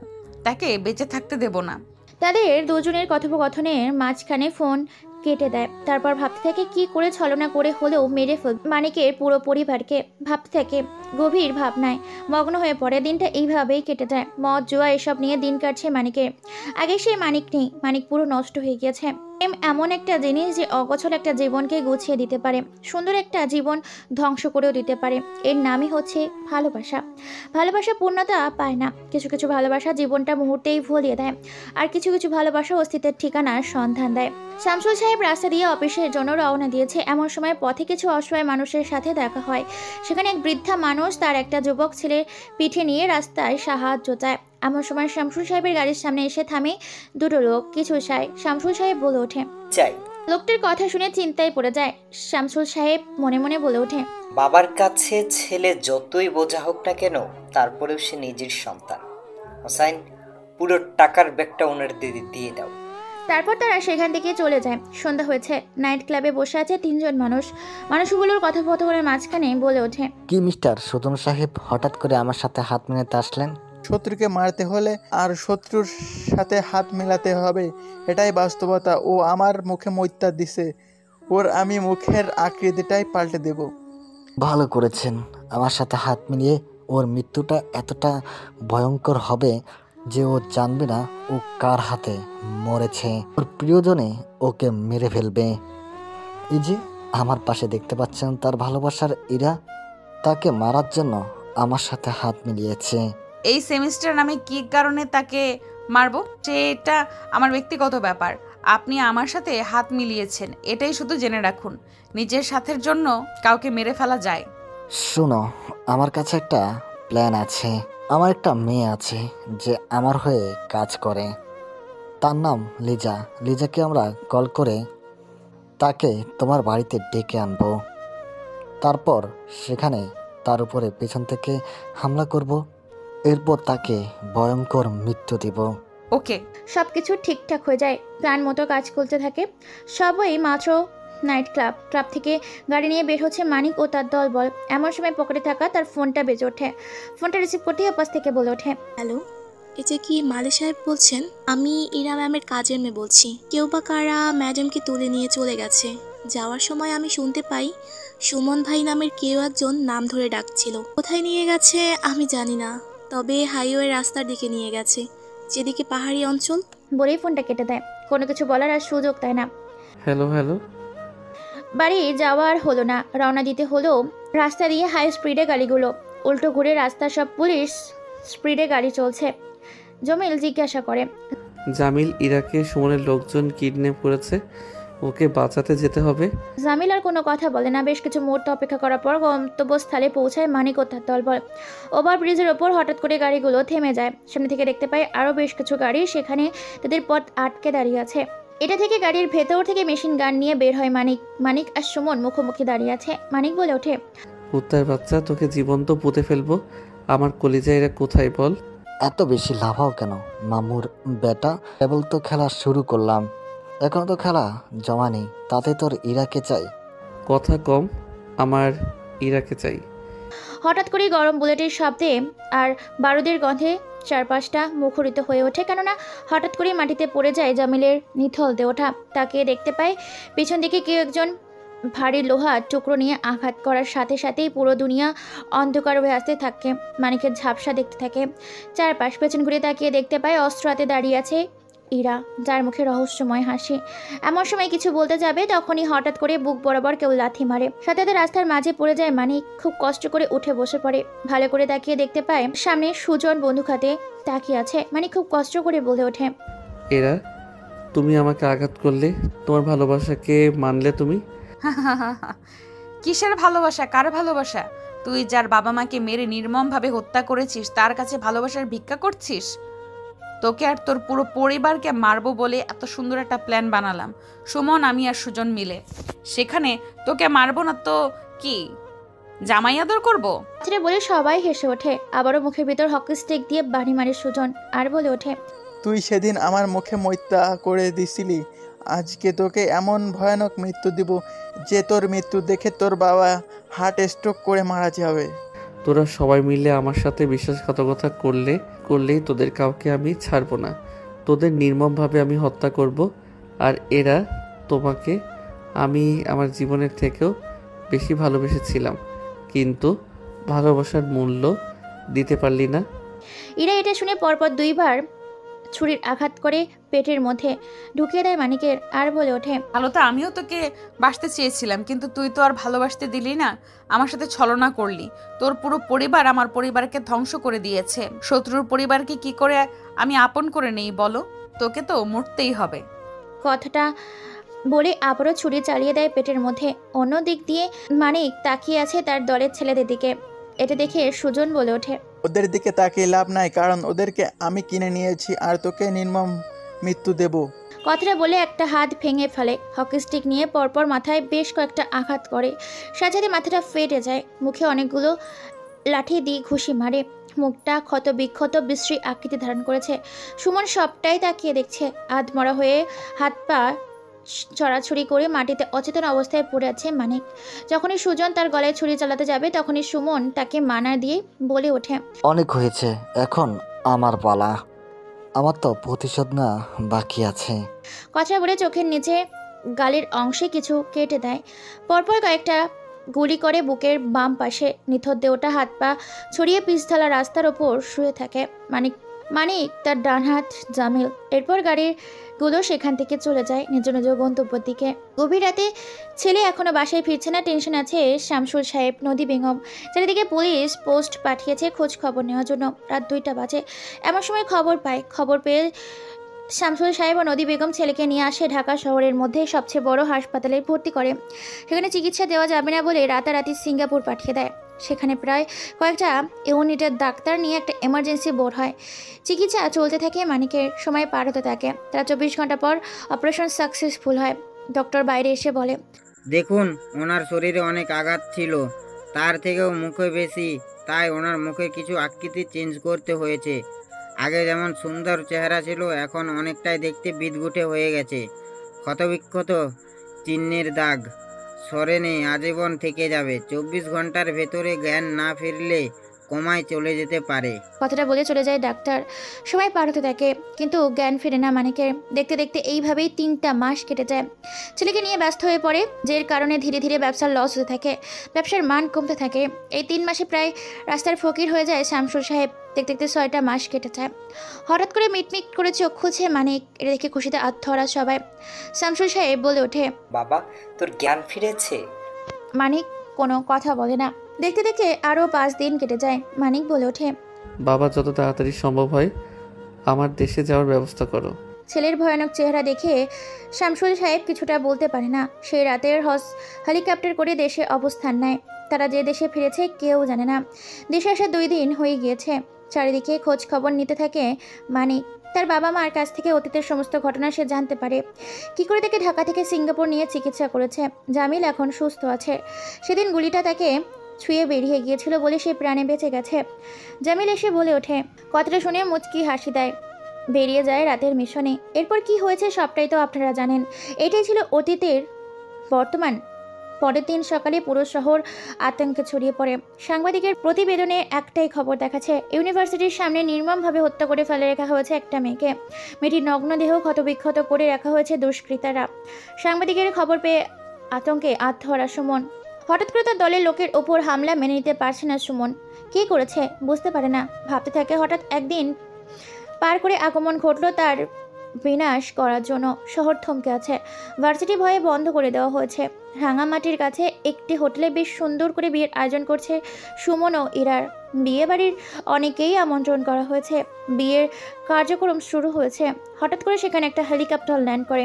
Speaker 2: তাকে বেঁচে থাকতে দেব না।
Speaker 3: তাদের 2 জনের কথোপকথনের মাঝখানে ফোন কেটে দেয়। তারপর ভাবতে থাকে কি করে ছলনা করে হলেও মেরে ফেল মানিকের পুরো পরিবারকে। ভাবতে থাকে, গভীর ভাবনায় মগ্ন হয়ে পড়ে। দিনটা এইভাবেই কেটে যায়। মদ জুয়া এসব নিয়ে দিন কাটছে মানিকের। আগে সেই মানিক নেই। মানিক পুরো নষ্ট হয়ে গিয়েছে। এমন একটা জিনিস যে অগোছল একটা জীবনকে গুছিয়ে দিতে পারে, সুন্দর একটা জীবন ধ্বংস করেও দিতে পারে। এর নামই হচ্ছে ভালোবাসা। ভালোবাসা পূর্ণতা পায় না। কিছু কিছু ভালোবাসা জীবনটা মুহূর্তেই ভুলিয়ে দেয়, আর কিছু কিছু ভালোবাসা অস্তিত্বের ঠিকানার সন্ধান দেয়। শামসুল সাহেব রাস্তা দিয়ে অফিসের জন্য রওনা দিয়েছে। এমন সময় পথে কিছু অসহায় মানুষের সাথে দেখা হয়। সেখানে এক বৃদ্ধা মানুষ তার একটা যুবক ছেলের পিঠে নিয়ে রাস্তায় সাহায্য চায়। এমন সময় শামসুল সাহেবের গাড়ির সামনে এসে থামে 2 লোক। কিছু চায়। শামসুল সাহেব বলে ওঠে,
Speaker 11: চাই।
Speaker 3: লোকটির কথা শুনে চিন্তায় পড়ে যায়। শামসুল সাহেব মনে মনে বলে ওঠে,
Speaker 11: বাবার কাছে ছেলে যতই বোঝা হোক না কেন, তারপরেও সে নিজের সন্তান। হোসাইন, পুরো টাকার ব্যাগটা ওনার দিয়ে দাও।
Speaker 3: তারপর তারা সেখান থেকে চলে যায়। সন্ধ্যা হয়েছে। নাইট ক্লাবে বসে আছে 3 জন মানুষ। মানুষগুলোর কথোপকথনের মাঝখানে বলে ওঠে,
Speaker 13: কি মিস্টার সুজন সাহেব, হঠাৎ করে আমার সাথে হাত মেলাতে আসলেন?
Speaker 15: শত্রুকে মারতে হলে আর শত্রুর সাথে হাত মেলাতে হবে, এটাই বাস্তবতা। ও আমার মুখে মৈত্যা দিছে, ওর আমি মুখের আকৃতিটাই পাল্টে দেব।
Speaker 13: ভালো করেছেন। আমার সাথে হাত মিলিয়ে ওর মৃত্যুটা এতটা ভয়ঙ্কর হবে যে ও জানবে না ও কার হাতে মরেছে। ওর প্রিয়জনে ওকে মেরে ফেলবে। এই যে আমার পাশে দেখতে পাচ্ছেন তার ভালোবাসার ইরা, তাকে মারার জন্য আমার সাথে হাত মিলিয়েছে।
Speaker 2: এই সেমিস্টার আমি কি কারণে তাকে মারবো এটা আমার ব্যক্তিগত ব্যাপার। আপনি আমার সাথে হাত মিলিয়েছেন, এটাই শুধু জেনে রাখুন। নিজের স্বার্থের জন্য কাউকে মেরে ফেলা যায়।
Speaker 13: শোনো, আমার কাছে একটা প্ল্যান আছে। আমার একটা মেয়ে আছে যে আমার হয়ে কাজ করে। তার নাম লিজা। লিজাকে আমরা কল করে তাকে তোমার বাড়িতে ডেকে আনবো। তারপর সেখানে তার উপরে পেছন থেকে হামলা করব। এরপর তাকে ভয়ঙ্কর মৃত্যু দিব।
Speaker 2: ওকে।
Speaker 3: সব কিছু ঠিকঠাক হয়ে যায়, প্ল্যান মতো কাজ করতে থাকে। সবাই মাত্র নাইট ক্লাব থেকে গাড়ি নিয়ে বের হচ্ছে মানিক ও তার দলবল। এমন সময় পকেটে থাকা তার ফোনটা বেজে ওঠে। ফোনটা রিসিভ করতেই আপাস থেকে বলে ওঠে,
Speaker 4: হ্যালো, এটা কি মালি সাহেব বলছেন? আমি ইরা ম্যামের কাজের মেয়ে বলছি। কেউ বা কারা ম্যাডামকে তুলে নিয়ে চলে গেছে। যাওয়ার সময় আমি শুনতে পাই সুমন ভাই নামের কেউ একজন নাম ধরে ডাকছিল। কোথায় নিয়ে গেছে আমি জানি না, তবে হাইওয়ে রাস্তার দিকে নিয়ে গেছে, যেদিকে পাহাড়ি অঞ্চল।
Speaker 3: বলেই ফোনটা কেটে দেয়। কোনো কিছু বলার আর সুযোগ দেয় না।
Speaker 1: Hello hello.
Speaker 3: বাড়ি যাওয়ার হলো না, রওনা দিতে হলো। রাস্তা দিয়ে হাই স্পিডে গাড়িগুলো, উল্টো ঘুরে রাস্তা সব পুলিশ স্পিডে গাড়ি চলছে। জমিল জিজ্ঞাসা করে,
Speaker 1: জামিল, ইরাকে সুমনের লোকজন কিডন্যাপ করেছে, ওকে বাঁচাতে যেতে হবে।
Speaker 3: জামিল আর কোনো কথা বলে না। বেশ কিছু মুহূর্ত অপেক্ষা করার পর গন্তব্যস্থলে পৌঁছায় মানিক ও তার দলবল। ওভার ব্রিজের ওপর হঠাৎ করে গাড়িগুলো থেমে যায়। সামনে থেকে দেখতে পায় আরও বেশ কিছু গাড়ি সেখানে তাদের পথ আটকে দাঁড়িয়ে আছে। এটা থেকে গাড়ির ভেতর থেকে মেশিন গান নিয়ে বের হয় মানিক আর সুমন মুখোমুখি দাঁড়িয়ে আছে। মানিক বলে ওঠে,
Speaker 1: কুত্তার বাচ্চা, তোকে জীবন্ত পুঁতে ফেলবো। আমার কলিজা এরা কোথায় বল?
Speaker 13: এত বেশি লাফাও কেন মামুর বেটা? কেবল তো খেলা শুরু করলাম, এখন তো খেলা জমা নেই। তাতে তোর ইরাকে চাই?
Speaker 1: কথা কম, আমার ইরাকে চাই।
Speaker 3: হঠাৎ করেই গরম বুলেটের শব্দে আর বারুদের গন্ধে চারপাশটা মুখরিত হয়ে ওঠে। কেননা হঠাৎ করেই মাটিতে পড়ে যায় জামিলের নিথল দেহটা। তাকে দেখতে পায় পিছন দিকে কেউ একজন ভারী লোহা টুকরো নিয়ে আঘাত করার সাথে সাথেই পুরো দুনিয়া অন্ধকার হয়ে আসতে থাকে। মানিকের ঝাপসা দেখতে থাকে চারপাশ। পেছন ঘুরে তাকিয়ে দেখতে পায় অস্ত্র হাতে দাঁড়িয়ে আছে ইরা, যার মুখে রহস্যময় হাসি। এমন সময় কিছু বলতে যাবে তখনই হঠাৎ করে বুক বরাবর কেউ লাথি মারে। সাথে সাথে রাস্তার মাঝে পড়ে যায় মানিক। খুব কষ্ট করে উঠে বসে পড়ে। ভালো করে তাকিয়ে দেখতে পায় সামনে সুজন বন্দুক হাতে তাকিয়ে আছে। মানিক খুব কষ্ট করে বলে ওঠে,
Speaker 1: এরা, তুমি আমাকে আঘাত করলে, তোমার ভালোবাসাকে মানলে তুমি?
Speaker 2: কিসের ভালোবাসা? কার ভালোবাসা? তুই যার বাবা মাকে মেরে নির্মমভাবে হত্যা করেছিস তার কাছে ভালোবাসার ভিক্ষা করছিস? তোকে আর তোর পুরো পরিবারকে মারবো বলে এত সুন্দর একটা প্ল্যান বানালাম সুমন, আমি আর সুজন মিলে। সেখানে তোকে মারবো না তো কি জামাই আদর করবো?
Speaker 3: ছেড়ে বলে সবাই হেসে ওঠে। আবারও মুখের ভিতর হকি স্টিক দিয়ে বাড়ি মারে সুজন আর বলে ওঠে,
Speaker 15: তুই সেদিন আমার মুখে মৈত্যা করে দিছিলি, আজকে তোকে এমন ভয়ানক মৃত্যু দিব যে তোর মৃত্যু দেখে তোর বাবা হার্ট স্ট্রোক করে মারা যাবে।
Speaker 1: তোরা সবাই মিলে আমার সাথে বিশ্বাসঘাতকতা করলেই তোদের কাউকে আমি ছাড়বো না। তোদের নির্মমভাবে আমি হত্যা করব। আর এরা, তোমাকে আমি আমার জীবনের থেকেও বেশি ভালোবেসেছিলাম, কিন্তু ভালোবাসার মূল্য দিতে পারলি না।
Speaker 3: ইরা এটা শুনে পরপর দুইবার ছুরির আঘাত করে পেটের মধ্যে ঢুকিয়ে দেয় মানিকের আর বলে ওঠে,
Speaker 2: ভালো তো আমিও তোকে বাসতে চেয়েছিলাম, কিন্তু তুই তো আর ভালোবাসতে দিলি না, আমার সাথে ছলনা করলি। তোর পুরো পরিবার আমার পরিবারকে ধ্বংস করে দিয়েছে। শত্রুর পরিবারকে কি করে আমি আপন করে নেই বলো? তোকে তো মরতেই হবে।
Speaker 3: কথাটা বলে আবারও ছুরি চালিয়ে দেয় পেটের মধ্যে। অন্য দিক দিয়ে মানিক তাকিয়ে আছে তার দলের ছেলেদের দিকে। এটা দেখে সুজন বলে ওঠে,
Speaker 15: ওদের দিকে তাকিয়ে লাভ নাই, কারণ ওদেরকে আমি কিনে নিয়েছি আর তোকে নির্মম মৃত্যু দেব।
Speaker 3: কথাটা বলে একটা হাত ভেঙে ফেলে। হকি স্টিক নিয়ে পরপর মাথায় বেশ কয়েকটা আঘাত করে। সাথে সাথে মাথাটা ফেটে যায়। মুখে অনেকগুলো লাঠি দিয়ে ঘুষি মারে। মুখটা ক্ষত বিক্ষত বিশ্রী আকৃতি ধারণ করেছে। সুমন সবটাই তাকিয়ে দেখছে। আধমরা হয়ে হাত পা ছড়াছড়ি করে মাটিতে অচেতন অবস্থায় পড়ে আছে মানিক। যখনই সুজন তার গলায় ছুরি চালাতে যাবে তখনই সুমন তাকে মানা দিয়ে বলে ওঠে,
Speaker 13: অনেক হয়েছে, এখন আমার পালা। আমার তো প্রতিশোধ না বাকি আছে।
Speaker 3: কথা বলে চোখের নিচে গালের অংশে কিছু কেটে দেয়। পরপর কয়েকটা গুলি করে বুকের বাম পাশে। নিথর দেহটা হাত পা ছড়িয়ে পিছতলা রাস্তার ওপর শুয়ে থাকে মানিক তার ডান হাত জামিল। এরপর গাড়িগুলো সেখান থেকে চলে যায় নিজ নিজ গন্তব্যের দিকে। গভীর রাতে ছেলে এখনো বাসায় ফিরছে না। টেনশন আছে শামসুল সাহেব, নদী বেগম। চারিদিকে পুলিশ পোস্ট পাঠিয়েছে খোঁজ খবর নেওয়ার জন্য। রাত 2টা বাজে। এমন সময় খবর পেয়ে শামসুল সাহেব ও নদী বেগম ছেলেকে নিয়ে আসে ঢাকা শহরের মধ্যে সবচেয়ে বড় হাসপাতালে ভর্তি করে। সেখানে চিকিৎসা দেওয়া যাবে না বলে রাতারাতি সিঙ্গাপুর পাঠিয়ে দেয়। সেখানে প্রায় কয়েকটা ইউনিটের ডাক্তার নিয়ে একটা এমার্জেন্সি বোর্ড হয়। চিকিৎসা চলতে থাকে, মানিকের সময় পার হতে থাকে। তারা 24 ঘন্টা পর অপারেশন সাকসেসফুল হয়। ডক্টর বাইরে এসে বলে,
Speaker 7: দেখুন ওনার শরীরে অনেক আঘাত ছিল, তার থেকেও মুখে বেশি, তাই ওনার মুখে কিছু আকৃতি চেঞ্জ করতে হয়েছে। আগে যেমন সুন্দর চেহারা ছিল, এখন অনেকটাই দেখতে বিদঘুটে হয়ে গেছে। ক্ষতবিক্ষত চিহ্নের দাগ সরেনি, আজীবন থেকে যাবে। 24 ঘন্টার ভেতরে জ্ঞান না ফিরলে কোমায় চলে যেতে পারে।
Speaker 3: কথাটা বলে চলে যায় ডাক্তার। সময় পার হতে থাকে কিন্তু জ্ঞান ফেরে না মানিকের। দেখতে দেখতে এইভাবেই 3টা মাস কেটে যায়। ছেলেকে নিয়ে ব্যস্ত হয়ে পড়ে, যের কারণে ধীরে ধীরে ব্যবসার লস হতে থাকে, ব্যবসার মান কমতে থাকে। এই 3 মাসে প্রায় রাস্তার ফকির হয়ে যায় শামসুল সাহেব। দেখতে দেখতে 6টা মাস কেটে যায়। হঠাৎ করে মিটমিট করে চোখ খুঁজছে মানিক। এটা দেখে খুশিতে আত্মহারা সবাই। শামসুল সাহেব বলে ওঠে,
Speaker 11: বাবা তোর জ্ঞান ফিরেছে?
Speaker 3: মানিক কোনো কথা বলে না। দেখতে দেখতে আরও 5 দিন কেটে যায়। মানিক বলে ওঠে,
Speaker 1: বাবা যত তাড়াতাড়ি সম্ভব হয় আমার দেশে যাওয়ার ব্যবস্থা করো।
Speaker 3: ছেলের ভয়ানক চেহারা দেখে শামসুল সাহেব কিছুটা বলতে পারে না। সেই রাতের হেলিকপ্টার করে দেশে অবস্থান নেয়। তারা যে দেশে ফিরেছে কেউ জানে না। দেশে আসা 2 দিন হয়ে গিয়েছে। চারিদিকে খোঁজ খবর নিতে থাকে মানিক। তার বাবা মার কাছ থেকে অতীতের সমস্ত ঘটনা সে জানতে পারে। কী করে তাকে ঢাকা থেকে সিঙ্গাপুর নিয়ে চিকিৎসা করেছে। জামিল এখন সুস্থ আছে। সেদিন গুলিটা তাকে ছুঁয়ে বেরিয়ে গিয়েছিল বলে সে প্রাণে বেঁচে গেছে। জামিল এসে বলে ওঠে। কথাটা শুনে মুচকি হাসি দেয়। বেরিয়ে যায় রাতের মিশনে। এরপর কি হয়েছে সবটাই তো আপনারা জানেন। এটাই ছিল অতীতের বর্তমান। পরের দিন সকালে পুরো শহর আতঙ্কে ছড়িয়ে পড়ে। সাংবাদিকের প্রতিবেদনে একটাই খবর দেখাচ্ছে, ইউনিভার্সিটির সামনে নির্মমভাবে হত্যা করে ফেলে রাখা হয়েছে একটা মেয়েকে। মেয়েটির নগ্নদেহ ক্ষতবিক্ষত করে রাখা হয়েছে দুষ্কৃতারা। সাংবাদিকের খবর পেয়ে আতঙ্কে আত্মহারা সুমন। হঠাৎ করে তার দলের লোকের ওপর হামলা মেনে নিতে পারছে না সুমন। কে করেছে বুঝতে পারে না। ভাবতে থাকে হঠাৎ একদিন পার করে আগমন ঘটল তার বিনাশ করার জন্য। শহর থমকে আছে। ভার্সিটি ভয়ে বন্ধ করে দেওয়া হয়েছে। রাঙামাটির কাছে একটি হোটেলে বেশ সুন্দর করে বিয়ের আয়োজন করছে সুমন ও ইরার। বিয়ে বাড়ির অনেকেই আমন্ত্রণ করা হয়েছে। বিয়ের কার্যক্রম শুরু হয়েছে। হঠাৎ করে সেখানে একটা হেলিকপ্টার ল্যান্ড করে।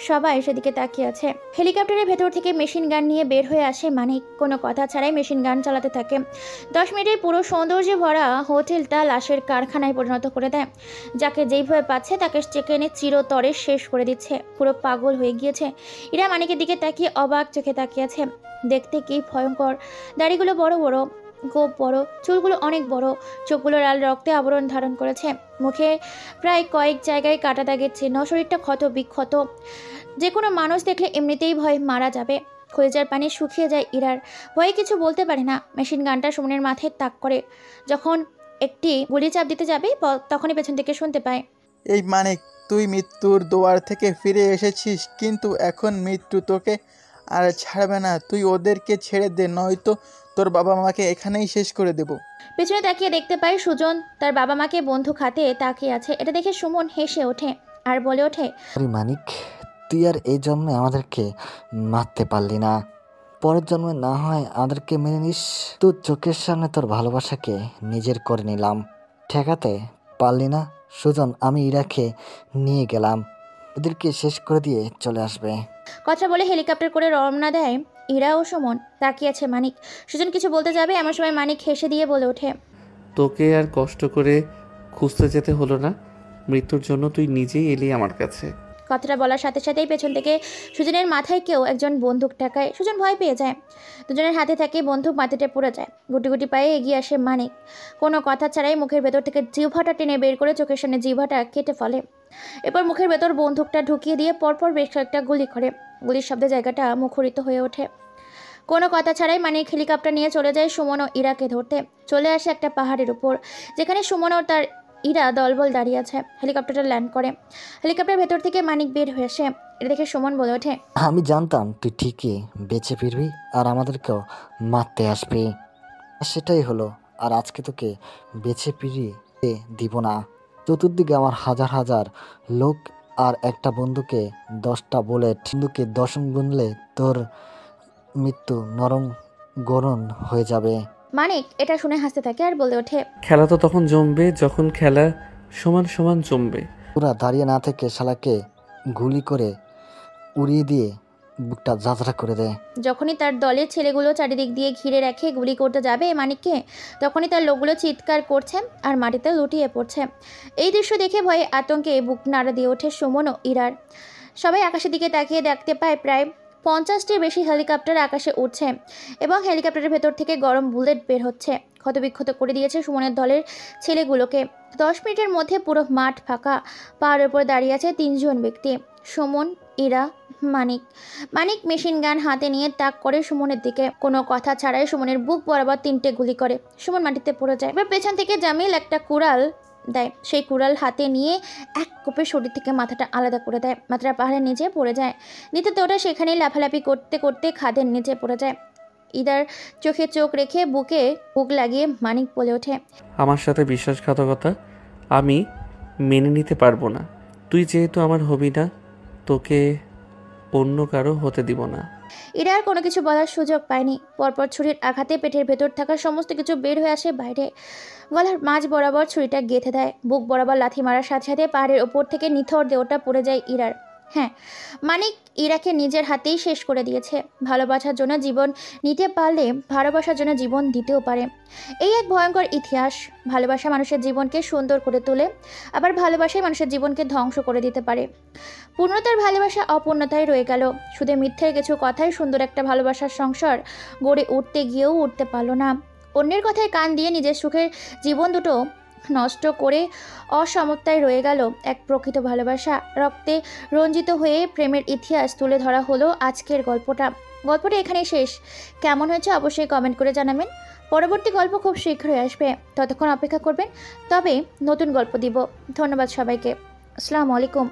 Speaker 3: সবাই সেদিকে তাকিয়ে আছে। হেলিকপ্টারের ভেতর থেকে মেশিন গান নিয়ে বের হয়ে আসে মানিক। কোনো কথা ছাড়াই মেশিন গান চালাতে থাকে। 10 মিনিটের পুরো সৌন্দর্যে ভরা হোটেলটা লাশের কারখানায় পরিণত করে দেয়। যাকে যেইভাবে পাচ্ছে তাকে চেকেনে চিরতরে শেষ করে দিচ্ছে। পুরো পাগল হয়ে গিয়েছে। ইরা মানিকের দিকে তাকিয়ে অবাক চোখে তাকিয়ে আছে। দেখতে কি ভয়ঙ্কর। দাড়িগুলো বড় বড়, গোপ বড়, চুলগুলো অনেক বড়, চোখগুলো লাল রক্তে আবরণ ধারণ করেছে। মুখে প্রায় কয়েক জায়গায় কাটা দাগের চিহ্ন। শরীরটা ক্ষত বিক্ষত। যে কোনো মানুষ দেখলে এমনিতেই ভয় মারা যাবে। কলেজার পানি শুকিয়ে যায় ইরার। ভয়ে কিছু বলতে পারে না। মেশিন গানটা সুমনের মাথায় তাক করে। যখন একটি গুলি চাপ দিতে যাবে তখনই পেছন থেকে শুনতে পায়,
Speaker 15: এই মানিক, তুই মৃত্যুর দুয়ার থেকে ফিরে এসেছিস, কিন্তু এখন মৃত্যু তোকে আর ছাড়বে না। তুই ওদেরকে ছেড়ে দে, নয়তো তোর বাবা মাকে এখানেই শেষ করে দেব।
Speaker 3: পেছনে তাকিয়ে দেখতে পায় সুজন তার বাবা মাকে বন্দুক হাতে তাকিয়ে আছে। এটা দেখে সুমন হেসে ওঠে আর বলে ওঠে,
Speaker 13: মানিক, তুই আর এই জন্মে আমাদেরকে মারতে পারলি না। পরের জন্মে না হয় আমাদেরকে মেনে নিস। তোর চোখের সামনে তোর ভালোবাসাকে নিজের করে নিলাম। ঠেকাতে পারলি না সুজন, আমি ইরাকে নিয়ে গেলাম। ওদেরকে শেষ করে দিয়ে চলে আসবে।
Speaker 3: কথা বলে হেলিকপ্টার করে রওনা দেয় ইরা ও সুমন। তাকিয়ে আছে মানিক। সুজন কিছু বলতে যাবে, এমন সময় মানিক হেসে দিয়ে বলে ওঠে,
Speaker 1: তোকে আর কষ্ট করে খুঁজতে যেতে হলো না। মৃত্যুর জন্য তুই নিজেই এলি আমার কাছে।
Speaker 3: কথাটা বলার সাথে সাথেই পেছন থেকে সুজনের মাথায় কেউ একজন বন্দুক ঠেকায়। সুজন ভয় পেয়ে যায়। দুজনের হাতে থাকে বন্দুক, মাটিতে পড়ে যায়। গুটি গুটি পায়ে এগিয়ে আসে মানিক। কোনো কথা ছাড়াই মুখের ভেতর থেকে জিহ্বাটা টেনে বের করে চোখের সামনে জিহ্বাটা কেটে ফেলে। এরপর মুখের ভেতর বন্দুকটা ঢুকিয়ে দিয়ে পরপর বেশ কয়েকটা গুলি করে। গুলির শব্দে জায়গাটা মুখরিত হয়ে ওঠে। কোনো কথা ছাড়াই মানিক হেলিকপ্টার নিয়ে চলে যায় সুমন ও ইরাকে ধরতে। চলে আসে একটা পাহাড়ের উপর, যেখানে সুমন ও তার ইরা দলবল দাঁড়িয়ে আছে। হেলিকপ্টারটা ল্যান্ড করে। হেলিকপ্টারের ভেতর থেকে মানিক বের হয়ে আসে। এটা দেখে সুমন বলে ওঠে,
Speaker 13: আমি জানতাম তুই ঠিকই বেঁচে ফিরবি আর আমাদেরকেও মারতে আসবি। সেটাই হলো। আর আজকে তোকে বেঁচে ফিরিয়ে দিব না। চতুর্দিকে আমার হাজার হাজার লোক আর একটা বন্ধুকে 10টা বুলেট। বন্ধুকে 10 গুনলে তোর মৃত্যু নরম গরম হয়ে যাবে।
Speaker 3: মানিক এটা শুনে হাসতে থাকে আর বলে ওঠে,
Speaker 1: খেলা তো তখন জমবে যখন খেলা সমান সমান জমবে।
Speaker 13: ওরা দাঁড়িয়ে না থেকে শালাকে গুলি করে উড়িয়ে দিয়ে বুকটা ঝাঁঝরা করে দেয়।
Speaker 3: যখনই তার দলের ছেলেগুলো চারিদিক দিয়ে ঘিরে রেখে গুলি করতে যাবে মানিককে, তখনই তার লোকগুলো চিৎকার করছে আর মাটিতে লুটিয়ে পড়ছে। এই দৃশ্য দেখে ভয়ে আতঙ্কে বুক নাড়া দিয়ে ওঠে সুমন ও ইরার। সবাই আকাশের দিকে তাকিয়ে দেখতে পায় প্রায় 50টির বেশি হেলিকপ্টার আকাশে উঠছে এবং হেলিকপ্টারের ভেতর থেকে গরম বুলেট বের হচ্ছে। ক্ষতবিক্ষত করে দিয়েছে সুমনের দলের ছেলেগুলোকে। 10 মিনিটের মধ্যে পুরো মাঠ ফাঁকা। পাহাড়ের উপর দাঁড়িয়ে আছে 3 জন ব্যক্তি, সুমন, ইরা, মানিক। মানিক মেশিন গান হাতে নিয়ে তাক করে সুমনের দিকে। কোনো কথা ছাড়াই সুমনের বুক বরাবর 3টে গুলি করে। সুমন মাটিতে পড়ে যায়। এবার পেছন থেকে জামিল একটা কুড়াল দেয়। সেই কুড়াল হাতে নিয়ে এক কোপে শরীর থেকে মাথাটা আলাদা করে দেয়। মাথাটা পাহাড়ের নিচে পড়ে যায়। নিতে ওটা সেখানেই লাফালাফি করতে করতে খাদের নিচে পড়ে যায়। ইদার চোখে চোখ রেখে বুকে বুক লাগিয়ে মানিক বলে ওঠে,
Speaker 1: আমার সাথে বিশ্বাসঘাতকতা আমি মেনে নিতে পারবো না। তুই যেহেতু আমার হবি না, তোকে অন্য কারো হতে দিব না।
Speaker 3: ইরা আর কোনো কিছু বলার সুযোগ পায়নি। পরপর ছুরির আঘাতে পেটের ভেতর থাকা সমস্ত কিছু বের হয়ে আসে বাইরে। গলার মাঝ বরাবর ছুরিটা গেঁথে দেয়। বুক বরাবর লাথি মারার সাথে সাথে পাহাড়ের ওপর থেকে নিথর দেহটা পড়ে যায় ইরার। হ্যাঁ, মানিক ইরাকে নিজের হাতেই শেষ করে দিয়েছে। ভালোবাসার জন্য জীবন নিতে পারলে ভালোবাসার জন্য জীবন দিতেও পারে। এই এক ভয়ঙ্কর ইতিহাস। ভালোবাসা মানুষের জীবনকে সুন্দর করে তোলে, আবার ভালোবাসাই মানুষের জীবনকে ধ্বংস করে দিতে পারে। পূর্ণতার ভালোবাসা অপূর্ণতায় রয়ে গেল। শুধু মিথ্যের কিছু কথাই সুন্দর একটা ভালোবাসার সংসার গড়ে উঠতে গিয়েও উঠতে পারল না। অন্যের কথায় কান দিয়ে নিজের সুখের জীবন দুটো নষ্ট করে অসমতায় রয়ে গেল এক প্রকৃত ভালোবাসা। রক্তে রঞ্জিত হয়ে প্রেমের ইতিহাস তুলে ধরা হলো আজকের গল্পটা এখানেই শেষ। কেমন হয়েছে অবশ্যই কমেন্ট করে জানাবেন। পরবর্তী গল্প খুব শীঘ্রই আসবে, ততক্ষণ অপেক্ষা করবেন। তবে নতুন গল্প দিব। ধন্যবাদ সবাইকে। আসসালামু আলাইকুম।